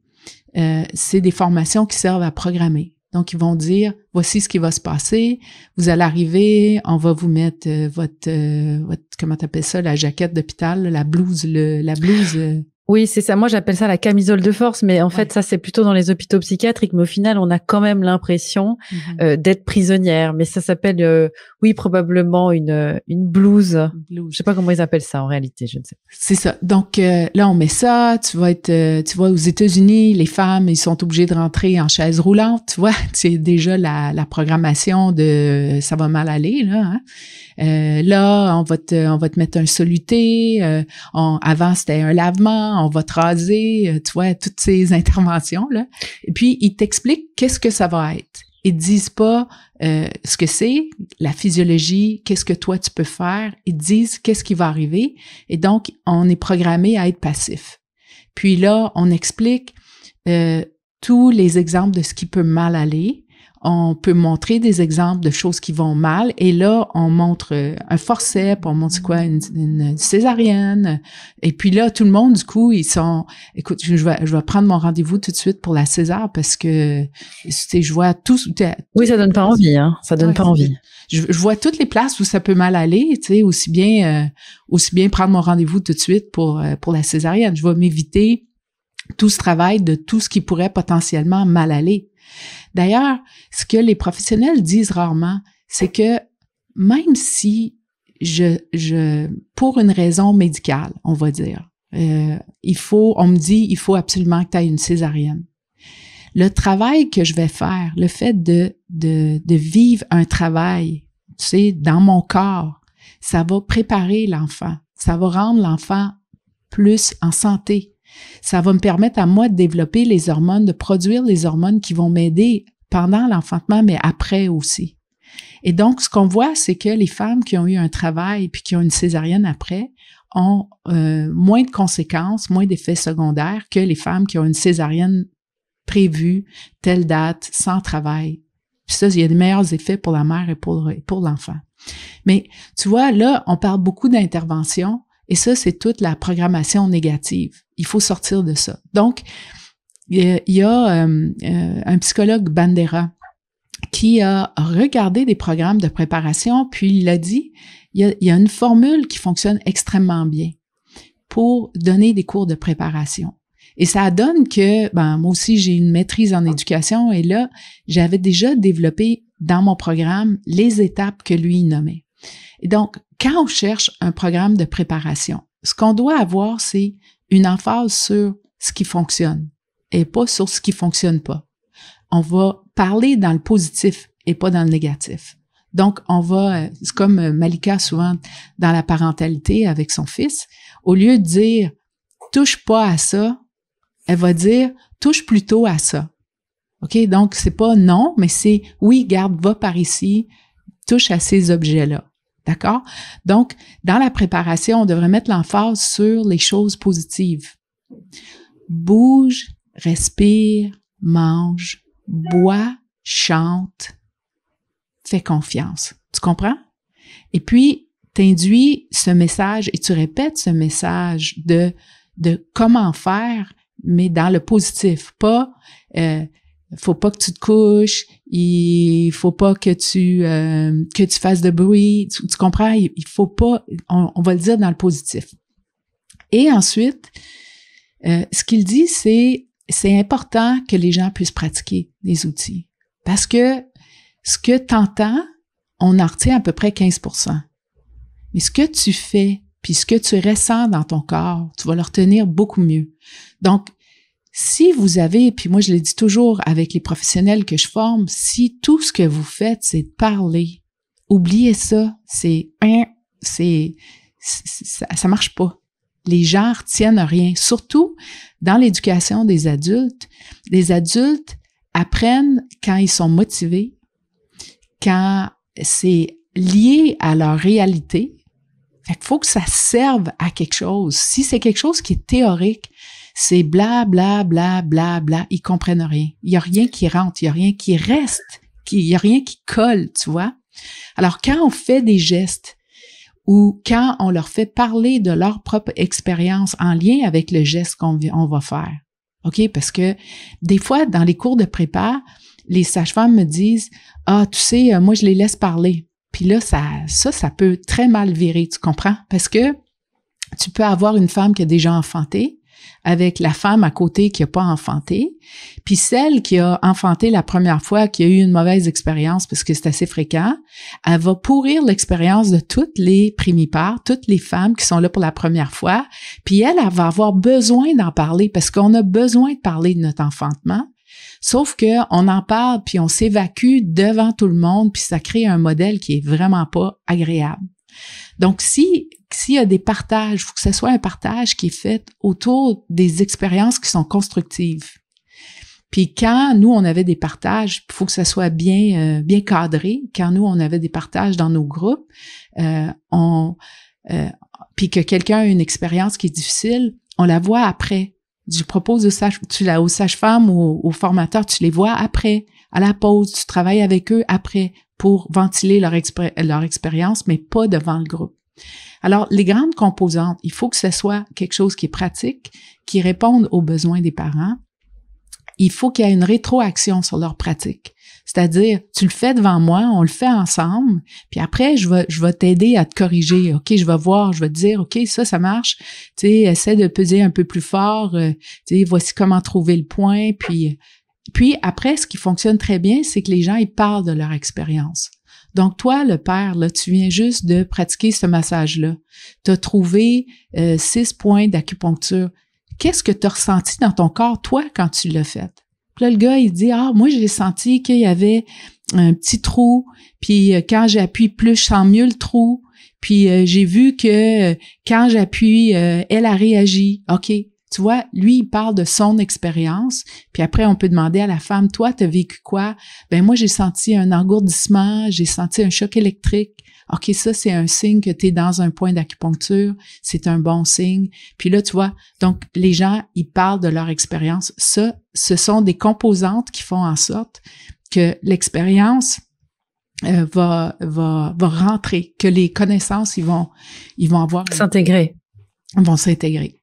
c'est des formations qui servent à programmer. Donc, ils vont dire, voici ce qui va se passer, vous allez arriver, on va vous mettre votre comment t'appelles ça, la jaquette d'hôpital, la blouse. Oui, c'est ça. Moi, j'appelle ça la camisole de force, mais en fait, ça, c'est plutôt dans les hôpitaux psychiatriques. Mais au final, on a quand même l'impression d'être prisonnière. Mais ça s'appelle, oui, probablement une blouse. Je sais pas comment ils appellent ça en réalité, je ne sais pas. C'est ça. Donc là, on met ça. Tu vois, aux États-Unis, les femmes, ils sont obligées de rentrer en chaise roulante. Tu vois, c'est déjà la programmation de ça va mal aller là. Hein? Là, on va te mettre un soluté. Avant, c'était un lavement. On va te raser. Tu vois, toutes ces interventions-là. Et puis, ils t'expliquent qu'est-ce que ça va être. Ils te disent pas ce que c'est, la physiologie, qu'est-ce que toi, tu peux faire. Ils te disent qu'est-ce qui va arriver. Et donc, on est programmé à être passif. Puis là, on explique tous les exemples de ce qui peut mal aller. On peut montrer des exemples de choses qui vont mal. Et là, on montre un forceps, on montre quoi, une césarienne. Et puis là, tout le monde, du coup, ils sont... Écoute, je vais prendre mon rendez-vous tout de suite pour la césar parce que, tu sais, je vois tout... Oui, ça donne pas envie, hein. Ça donne pas envie. Je vois toutes les places où ça peut mal aller, tu sais, aussi bien prendre mon rendez-vous tout de suite pour la césarienne. Je vais m'éviter tout ce travail de tout ce qui pourrait potentiellement mal aller. D'ailleurs, ce que les professionnels disent rarement, c'est que même si pour une raison médicale, on va dire, on me dit, il faut absolument que tu aies une césarienne. Le travail que je vais faire, le fait de vivre un travail, tu sais, dans mon corps, ça va préparer l'enfant. Ça va rendre l'enfant plus en santé. Ça va me permettre à moi de développer les hormones, de produire les hormones qui vont m'aider pendant l'enfantement, mais après aussi. Et donc, ce qu'on voit, c'est que les femmes qui ont eu un travail puis qui ont une césarienne après ont moins de conséquences, moins d'effets secondaires que les femmes qui ont une césarienne prévue, telle date, sans travail. Puis ça, il y a des meilleurs effets pour la mère et pour l'enfant. Mais tu vois, là, on parle beaucoup d'intervention. Et ça, c'est toute la programmation négative. Il faut sortir de ça. Donc, il y a un psychologue, Bandera, qui a regardé des programmes de préparation, puis il a dit, il y a une formule qui fonctionne extrêmement bien pour donner des cours de préparation. Et ça donne que, moi aussi, j'ai une maîtrise en éducation, et là, j'avais déjà développé dans mon programme les étapes que lui nommait. Et donc, quand on cherche un programme de préparation, ce qu'on doit avoir, c'est une emphase sur ce qui fonctionne et pas sur ce qui fonctionne pas. On va parler dans le positif et pas dans le négatif. Donc, c'est comme Malika souvent dans la parentalité avec son fils, au lieu de dire « touche pas à ça », elle va dire « touche plutôt à ça ». OK? Donc, c'est pas non, mais c'est « oui, garde, va par ici, touche à ces objets-là ». D'accord? Donc, dans la préparation, on devrait mettre l'emphase sur les choses positives. Bouge, respire, mange, bois, chante, fais confiance. Tu comprends? Et puis, t'induis ce message et tu répètes ce message de comment faire, mais dans le positif. Pas, faut pas que tu te couches, Il faut pas que tu fasses de bruit. Tu comprends? Il faut pas, on va le dire dans le positif. Et ensuite, ce qu'il dit, c'est important que les gens puissent pratiquer les outils. Parce que ce que tu entends, on en retient à peu près 15%. Mais ce que tu fais, puis ce que tu ressens dans ton corps, tu vas le retenir beaucoup mieux. Donc, si vous avez, puis moi je le dis toujours avec les professionnels que je forme, si tout ce que vous faites, c'est de parler, oubliez ça, ça marche pas. Les gens retiennent rien. Surtout dans l'éducation des adultes apprennent quand ils sont motivés, quand c'est lié à leur réalité. Fait qu'il faut que ça serve à quelque chose. Si c'est quelque chose qui est théorique, c'est bla, bla, bla, bla, bla, ils comprennent rien. Il y a rien qui rentre, il y a rien qui reste, il y a rien qui colle, tu vois. Alors, quand on fait des gestes ou quand on leur fait parler de leur propre expérience en lien avec le geste qu'on va faire, OK? Parce que des fois, dans les cours de prépa, les sages-femmes me disent « Ah, tu sais, moi, je les laisse parler. » Puis là, ça peut très mal virer, tu comprends? Parce que tu peux avoir une femme qui a déjà enfanté avec la femme à côté qui n'a pas enfanté, puis celle qui a enfanté la première fois, qui a eu une mauvaise expérience, parce que c'est assez fréquent, elle va pourrir l'expérience de toutes les primipares, toutes les femmes qui sont là pour la première fois, puis elle va avoir besoin d'en parler, parce qu'on a besoin de parler de notre enfantement, sauf que on en parle, puis on s'évacue devant tout le monde, puis ça crée un modèle qui est vraiment pas agréable. Donc, s'il y a des partages, il faut que ce soit un partage qui est fait autour des expériences qui sont constructives. Puis quand nous, on avait des partages, il faut que ça soit bien cadré. Quand nous, on avait des partages dans nos groupes, puis que quelqu'un a une expérience qui est difficile, on la voit après. Je propose aux sages-femmes ou aux formateurs, tu les vois après, à la pause, tu travailles avec eux après pour ventiler leur expérience, mais pas devant le groupe. Alors, les grandes composantes, il faut que ce soit quelque chose qui est pratique, qui réponde aux besoins des parents. Il faut qu'il y ait une rétroaction sur leur pratique. C'est-à-dire, tu le fais devant moi, on le fait ensemble, puis après, je vais t'aider à te corriger. OK, je vais voir, je vais te dire, OK, ça marche. Tu sais, essaie de peser un peu plus fort. Tu sais, voici comment trouver le point. Puis après, ce qui fonctionne très bien, c'est que les gens, ils parlent de leur expérience. Donc, toi, le père, là, tu viens juste de pratiquer ce massage-là. Tu as trouvé 6 points d'acupuncture. Qu'est-ce que tu as ressenti dans ton corps, toi, quand tu l'as fait? Puis là, le gars, il dit, moi, j'ai senti qu'il y avait un petit trou, puis quand j'appuie plus, je sens mieux le trou, puis j'ai vu que quand j'appuie, elle a réagi. OK. Tu vois, lui, il parle de son expérience, puis après, on peut demander à la femme, toi, t'as vécu quoi? Ben moi, j'ai senti un engourdissement, j'ai senti un choc électrique. OK, ça, c'est un signe que tu es dans un point d'acupuncture, c'est un bon signe. Puis là, tu vois, donc les gens, ils parlent de leur expérience. Ça, ce sont des composantes qui font en sorte que l'expérience va rentrer, que les connaissances, ils vont avoir... vont s'intégrer.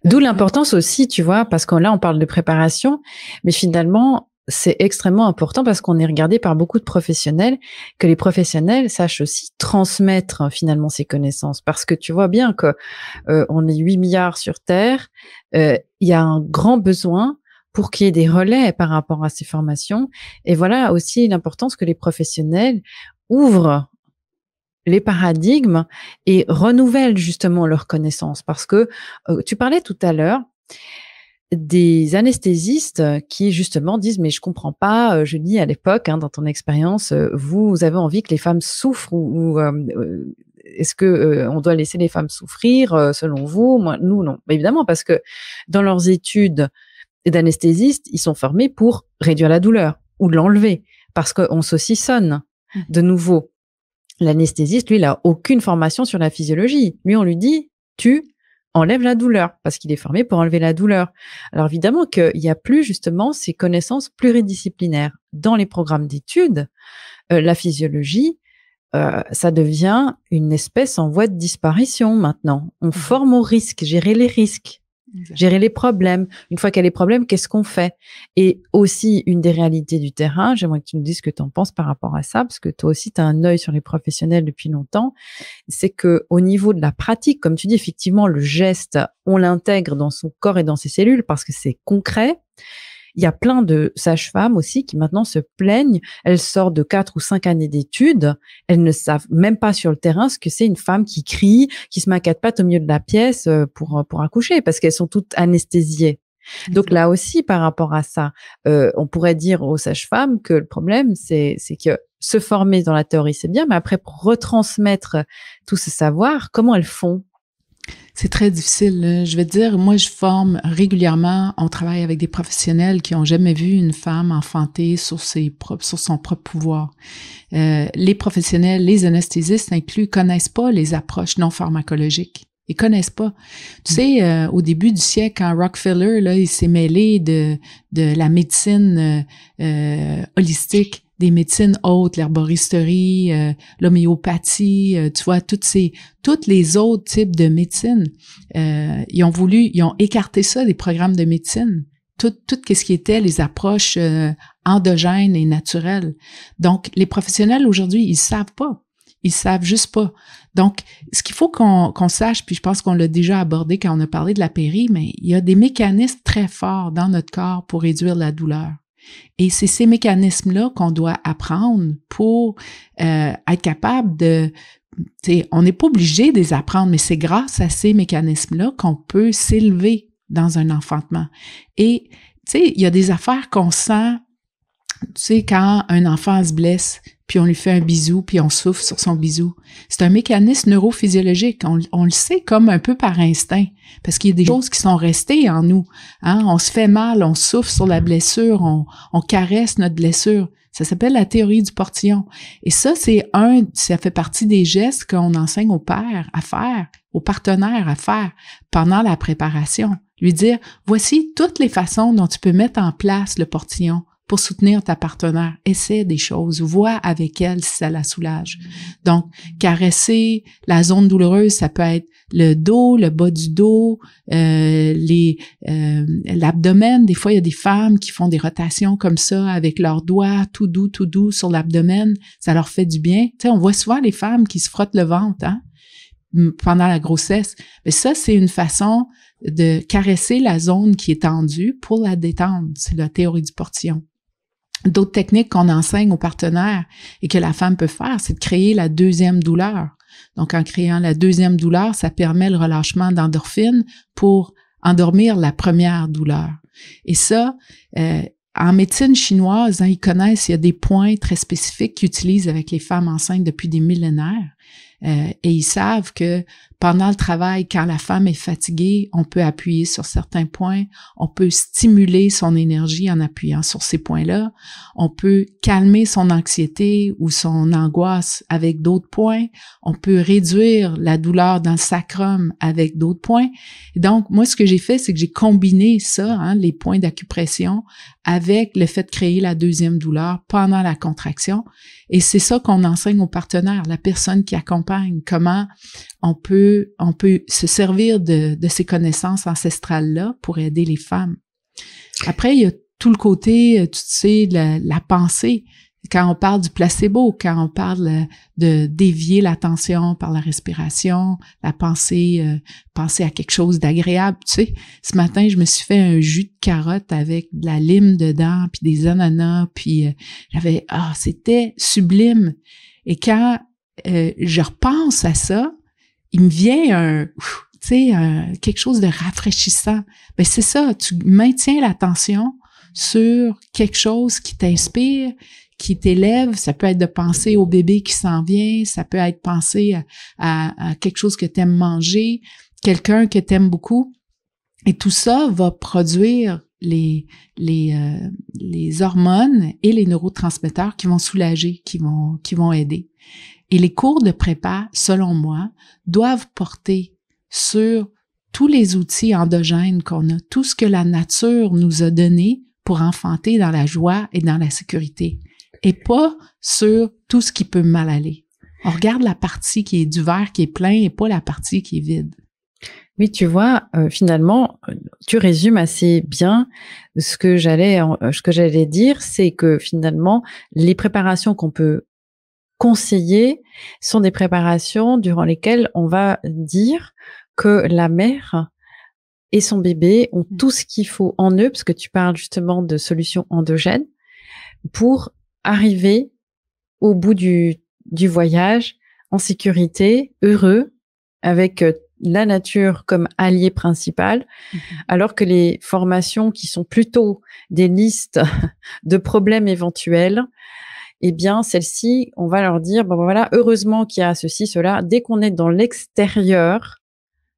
D'où l'importance aussi, tu vois, parce que là, on parle de préparation, mais finalement, c'est extrêmement important parce qu'on est regardé par beaucoup de professionnels, que les professionnels sachent aussi transmettre finalement ces connaissances. Parce que tu vois bien que on est 8 milliards sur Terre, il y a un grand besoin pour qu'il y ait des relais par rapport à ces formations. Et voilà aussi l'importance que les professionnels ouvrent les paradigmes et renouvellent justement leurs connaissances. Parce que tu parlais tout à l'heure des anesthésistes qui justement disent « mais je comprends pas, je dis à l'époque, dans ton expérience, vous avez envie que les femmes souffrent ou est-ce que on doit laisser les femmes souffrir selon vous ?» Moi, nous, non. Mais évidemment, parce que dans leurs études d'anesthésistes, ils sont formés pour réduire la douleur ou l'enlever parce qu'on saucissonne de nouveau. L'anesthésiste, lui, il n'a aucune formation sur la physiologie. Lui, on lui dit « tu enlèves la douleur » parce qu'il est formé pour enlever la douleur. Alors évidemment qu'il n'y a plus justement ces connaissances pluridisciplinaires. Dans les programmes d'études, la physiologie, ça devient une espèce en voie de disparition maintenant. On forme au risque, gérer les risques. Exact. Gérer les problèmes. Une fois qu'il y a les problèmes, qu'est-ce qu'on fait? Et aussi, une des réalités du terrain, j'aimerais que tu nous dises ce que tu en penses par rapport à ça, parce que toi aussi, tu as un œil sur les professionnels depuis longtemps. C'est que au niveau de la pratique, comme tu dis, effectivement, le geste, on l'intègre dans son corps et dans ses cellules parce que c'est concret. Il y a plein de sages-femmes aussi qui maintenant se plaignent. Elles sortent de 4 ou 5 années d'études. Elles ne savent même pas sur le terrain ce que c'est une femme qui crie, qui se met à quatre pattes au milieu de la pièce pour accoucher parce qu'elles sont toutes anesthésiées. Donc là aussi, par rapport à ça, on pourrait dire aux sages-femmes que le problème, c'est que se former dans la théorie, c'est bien, mais après, pour retransmettre tout ce savoir, comment elles font? C'est très difficile. Je vais te dire, moi, je forme régulièrement, on travaille avec des professionnels qui ont jamais vu une femme enfanter sur son propre pouvoir. Les professionnels, les anesthésistes inclus, connaissent pas les approches non pharmacologiques. Ils connaissent pas. Tu sais, au début du siècle, quand Rockefeller, là, il s'est mêlé de la médecine holistique, des médecines hautes, l'herboristerie, l'homéopathie, tu vois, tous les autres types de médecine. Ils ont écarté ça des programmes de médecine. Tout ce qui était les approches endogènes et naturelles. Donc, les professionnels aujourd'hui, ils savent pas. Ils savent juste pas. Donc, ce qu'il faut qu'on sache, puis je pense qu'on l'a déjà abordé quand on a parlé de la péri, mais il y a des mécanismes très forts dans notre corps pour réduire la douleur. Et c'est ces mécanismes-là qu'on doit apprendre pour être capable de... On n'est pas obligé de les apprendre, mais c'est grâce à ces mécanismes-là qu'on peut s'élever dans un enfantement. Et, tu sais, il y a des affaires qu'on sent, tu sais, quand un enfant se blesse, puis on lui fait un bisou, puis on souffle sur son bisou. C'est un mécanisme neurophysiologique. On le sait comme un peu par instinct, parce qu'il y a des choses qui sont restées en nous. Hein? On se fait mal, on souffle sur la blessure, on caresse notre blessure. Ça s'appelle la théorie du portillon. Et ça, ça fait partie des gestes qu'on enseigne au père à faire, au partenaire à faire pendant la préparation. Lui dire, voici toutes les façons dont tu peux mettre en place le portillon pour soutenir ta partenaire. Essaie des choses, vois avec elle si ça la soulage. Donc, caresser la zone douloureuse, ça peut être le dos, le bas du dos, l'abdomen. Des fois, il y a des femmes qui font des rotations comme ça avec leurs doigts tout doux sur l'abdomen. Ça leur fait du bien. Tu sais, on voit souvent les femmes qui se frottent le ventre, hein, pendant la grossesse. Mais ça, c'est une façon de caresser la zone qui est tendue pour la détendre. C'est la théorie du portillon. D'autres techniques qu'on enseigne aux partenaires et que la femme peut faire, c'est de créer la deuxième douleur. Donc, en créant la deuxième douleur, ça permet le relâchement d'endorphines pour endormir la première douleur. Et ça, en médecine chinoise, hein, ils connaissent, il y a des points très spécifiques qu'ils utilisent avec les femmes enceintes depuis des millénaires. Et ils savent que pendant le travail, quand la femme est fatiguée, on peut appuyer sur certains points, on peut stimuler son énergie en appuyant sur ces points-là, on peut calmer son anxiété ou son angoisse avec d'autres points, on peut réduire la douleur dans le sacrum avec d'autres points. Et donc, moi, ce que j'ai fait, c'est que j'ai combiné ça, hein, les points d'acupression, avec le fait de créer la deuxième douleur pendant la contraction. Et c'est ça qu'on enseigne aux partenaires, la personne qui accompagne, comment on peut se servir de ces connaissances ancestrales-là pour aider les femmes. Après, il y a tout le côté, tu sais, de la pensée. Quand on parle du placebo, quand on parle de dévier l'attention par la respiration, la pensée, penser à quelque chose d'agréable, tu sais. Ce matin, je me suis fait un jus de carotte avec de la lime dedans, puis des ananas, puis c'était sublime. Et quand je repense à ça, il me vient quelque chose de rafraîchissant. Ben c'est ça, tu maintiens l'attention sur quelque chose qui t'inspire, qui t'élève. Ça peut être de penser au bébé qui s'en vient, ça peut être penser à quelque chose que t'aimes manger, quelqu'un que t'aimes beaucoup. Et tout ça va produire les hormones et les neurotransmetteurs qui vont soulager, qui vont aider. Et les cours de prépa, selon moi, doivent porter sur tous les outils endogènes qu'on a, tout ce que la nature nous a donné pour enfanter dans la joie et dans la sécurité, et pas sur tout ce qui peut mal aller. On regarde la partie qui est du verre qui est plein et pas la partie qui est vide. Oui, tu vois, finalement, tu résumes assez bien ce que j'allais dire, c'est que finalement, les préparations qu'on peut conseiller sont des préparations durant lesquelles on va dire que la mère et son bébé ont tout ce qu'il faut en eux, parce que tu parles justement de solutions endogènes, pour arriver au bout du voyage en sécurité, heureux, avec la nature comme allié principal, alors que les formations qui sont plutôt des listes de problèmes éventuels, eh bien, celles-ci, on va leur dire, bon voilà, heureusement qu'il y a ceci, cela. Dès qu'on est dans l'extérieur,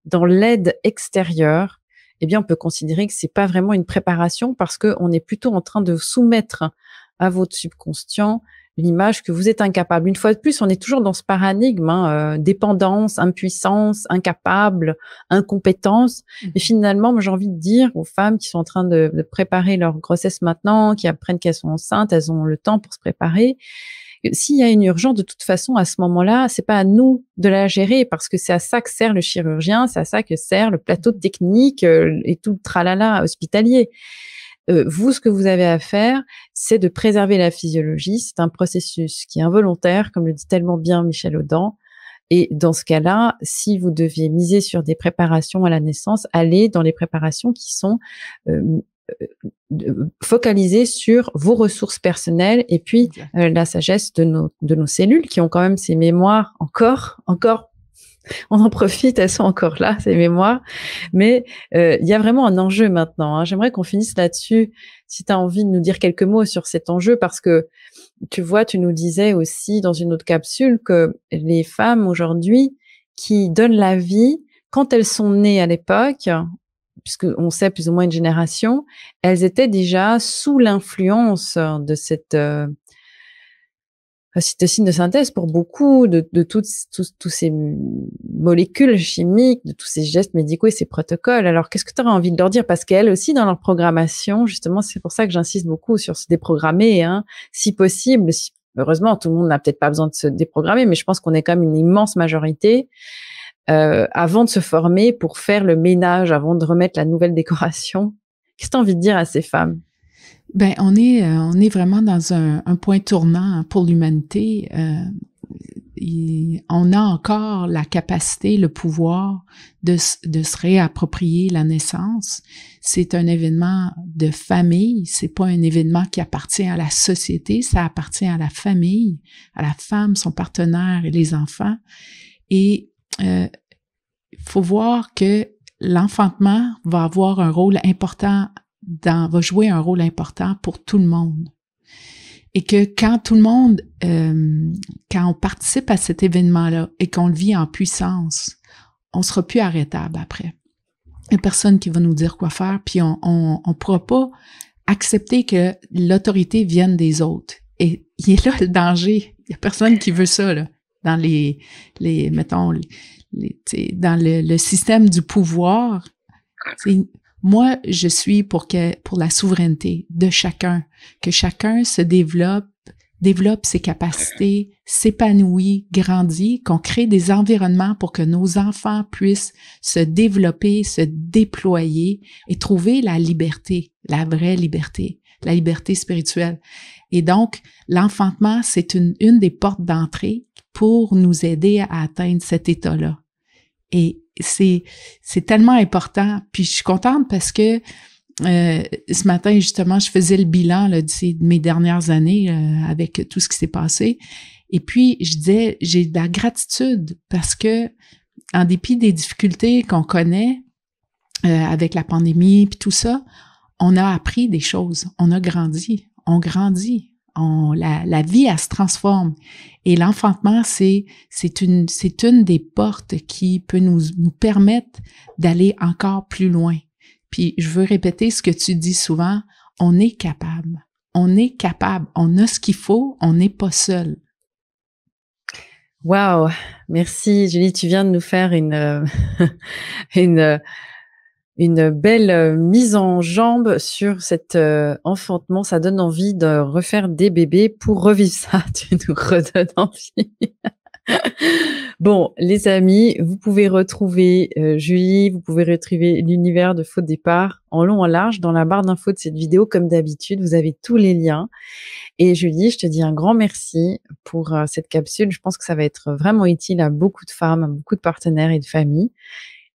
dans l'aide extérieure, eh bien, on peut considérer que c'est pas vraiment une préparation parce que on est plutôt en train de soumettre à votre subconscient l'image que vous êtes incapable. Une fois de plus, on est toujours dans ce paradigme, dépendance, impuissance, incapable, incompétence. Et finalement, moi, j'ai envie de dire aux femmes qui sont en train de préparer leur grossesse maintenant, qui apprennent qu'elles sont enceintes, elles ont le temps pour se préparer. S'il y a une urgence, de toute façon, à ce moment-là, c'est pas à nous de la gérer parce que c'est à ça que sert le chirurgien, c'est à ça que sert le plateau de technique et tout le tralala hospitalier. Vous, ce que vous avez à faire, c'est de préserver la physiologie. C'est un processus qui est involontaire, comme le dit tellement bien Michel Audin. Et dans ce cas-là, si vous deviez miser sur des préparations à la naissance, allez dans les préparations qui sont focalisées sur vos ressources personnelles et puis la sagesse de nos cellules qui ont quand même ces mémoires encore. On en profite, elles sont encore là, ces mémoires. Mais il y a vraiment un enjeu maintenant. Hein. J'aimerais qu'on finisse là-dessus, si tu as envie de nous dire quelques mots sur cet enjeu, parce que tu vois, tu nous disais aussi dans une autre capsule que les femmes aujourd'hui qui donnent la vie, quand elles sont nées à l'époque, puisqu'on sait plus ou moins une génération, elles étaient déjà sous l'influence de cette cytosine de synthèse pour beaucoup de tous ces molécules chimiques, de tous ces gestes médicaux et ces protocoles. Alors, qu'est-ce que tu aurais envie de leur dire? Parce qu'elles aussi, dans leur programmation, justement, c'est pour ça que j'insiste beaucoup sur se déprogrammer, hein, si possible. Heureusement, tout le monde n'a peut-être pas besoin de se déprogrammer, mais je pense qu'on est quand même une immense majorité avant de se former pour faire le ménage, avant de remettre la nouvelle décoration. Qu'est-ce que tu as envie de dire à ces femmes? Ben, on est vraiment dans un point tournant pour l'humanité. On a encore la capacité, le pouvoir de se réapproprier la naissance. C'est un événement de famille. C'est pas un événement qui appartient à la société. Ça appartient à la famille, à la femme, son partenaire et les enfants. Et faut voir que l'enfantement va avoir un rôle important va jouer un rôle important pour tout le monde. Et que quand tout le monde, quand on participe à cet événement-là et qu'on le vit en puissance, on sera plus arrêtable après. Il n'y a personne qui va nous dire quoi faire, puis on pourra pas accepter que l'autorité vienne des autres. Et il est là le danger. Il y a personne qui veut ça, là. Dans mettons, dans le système du pouvoir, moi, je suis pour la souveraineté de chacun, que chacun se développe ses capacités, s'épanouit, grandit, qu'on crée des environnements pour que nos enfants puissent se développer, se déployer et trouver la liberté, la vraie liberté, la liberté spirituelle. Et donc, l'enfantement, c'est une des portes d'entrée pour nous aider à atteindre cet état-là. Et c'est tellement important. Puis je suis contente parce que ce matin, justement, je faisais le bilan là, de mes dernières années avec tout ce qui s'est passé. Et puis, je disais, j'ai de la gratitude parce que, en dépit des difficultés qu'on connaît avec la pandémie puis tout ça, on a appris des choses. On a grandi. On grandit. La vie, elle se transforme. Et l'enfantement, c'est une des portes qui peut nous permettre d'aller encore plus loin. Puis, je veux répéter ce que tu dis souvent, on est capable. On est capable. On a ce qu'il faut. On n'est pas seul. Wow. Merci, Julie. Tu viens de nous faire une belle mise en jambe sur cet enfantement. Ça donne envie de refaire des bébés pour revivre ça. Tu nous redonnes envie. Bon, les amis, vous pouvez retrouver Julie, vous pouvez retrouver l'univers de Faux Départ en long, en large dans la barre d'infos de cette vidéo. Comme d'habitude, vous avez tous les liens. Et Julie, je te dis un grand merci pour cette capsule. Je pense que ça va être vraiment utile à beaucoup de femmes, à beaucoup de partenaires et de familles.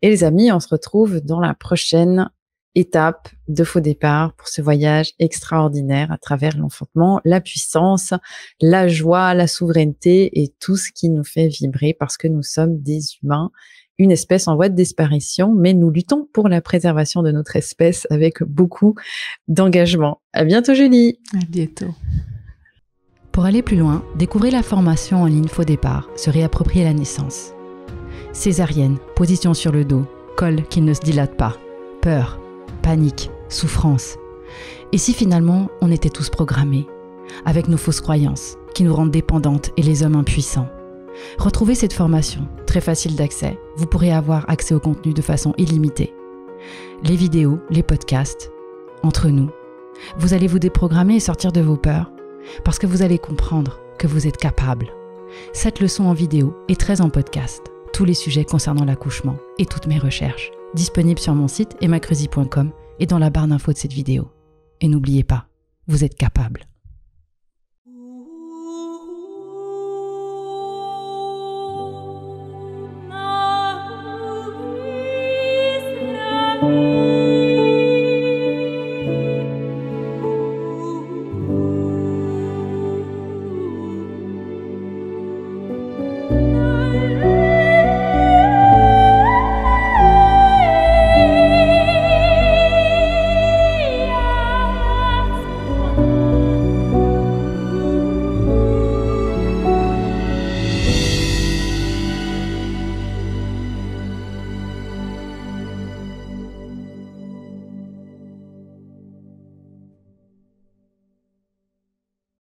Et les amis, on se retrouve dans la prochaine étape de Faux Départ pour ce voyage extraordinaire à travers l'enfantement, la puissance, la joie, la souveraineté et tout ce qui nous fait vibrer parce que nous sommes des humains, une espèce en voie de disparition, mais nous luttons pour la préservation de notre espèce avec beaucoup d'engagement. À bientôt, Julie. À bientôt. Pour aller plus loin, découvrez la formation en ligne Faux Départ, se réapproprier la naissance. Césarienne, position sur le dos, col qui ne se dilate pas, peur, panique, souffrance. Et si finalement on était tous programmés, avec nos fausses croyances qui nous rendent dépendantes et les hommes impuissants? Retrouvez cette formation, très facile d'accès. Vous pourrez avoir accès au contenu de façon illimitée. Les vidéos, les podcasts, entre nous. Vous allez vous déprogrammer et sortir de vos peurs parce que vous allez comprendre que vous êtes capable. Cette leçon en vidéo et 13 en podcast. Tous les sujets concernant l'accouchement et toutes mes recherches, disponibles sur mon site emmacreuzy.com et dans la barre d'infos de cette vidéo. Et n'oubliez pas, vous êtes capable. Thank you.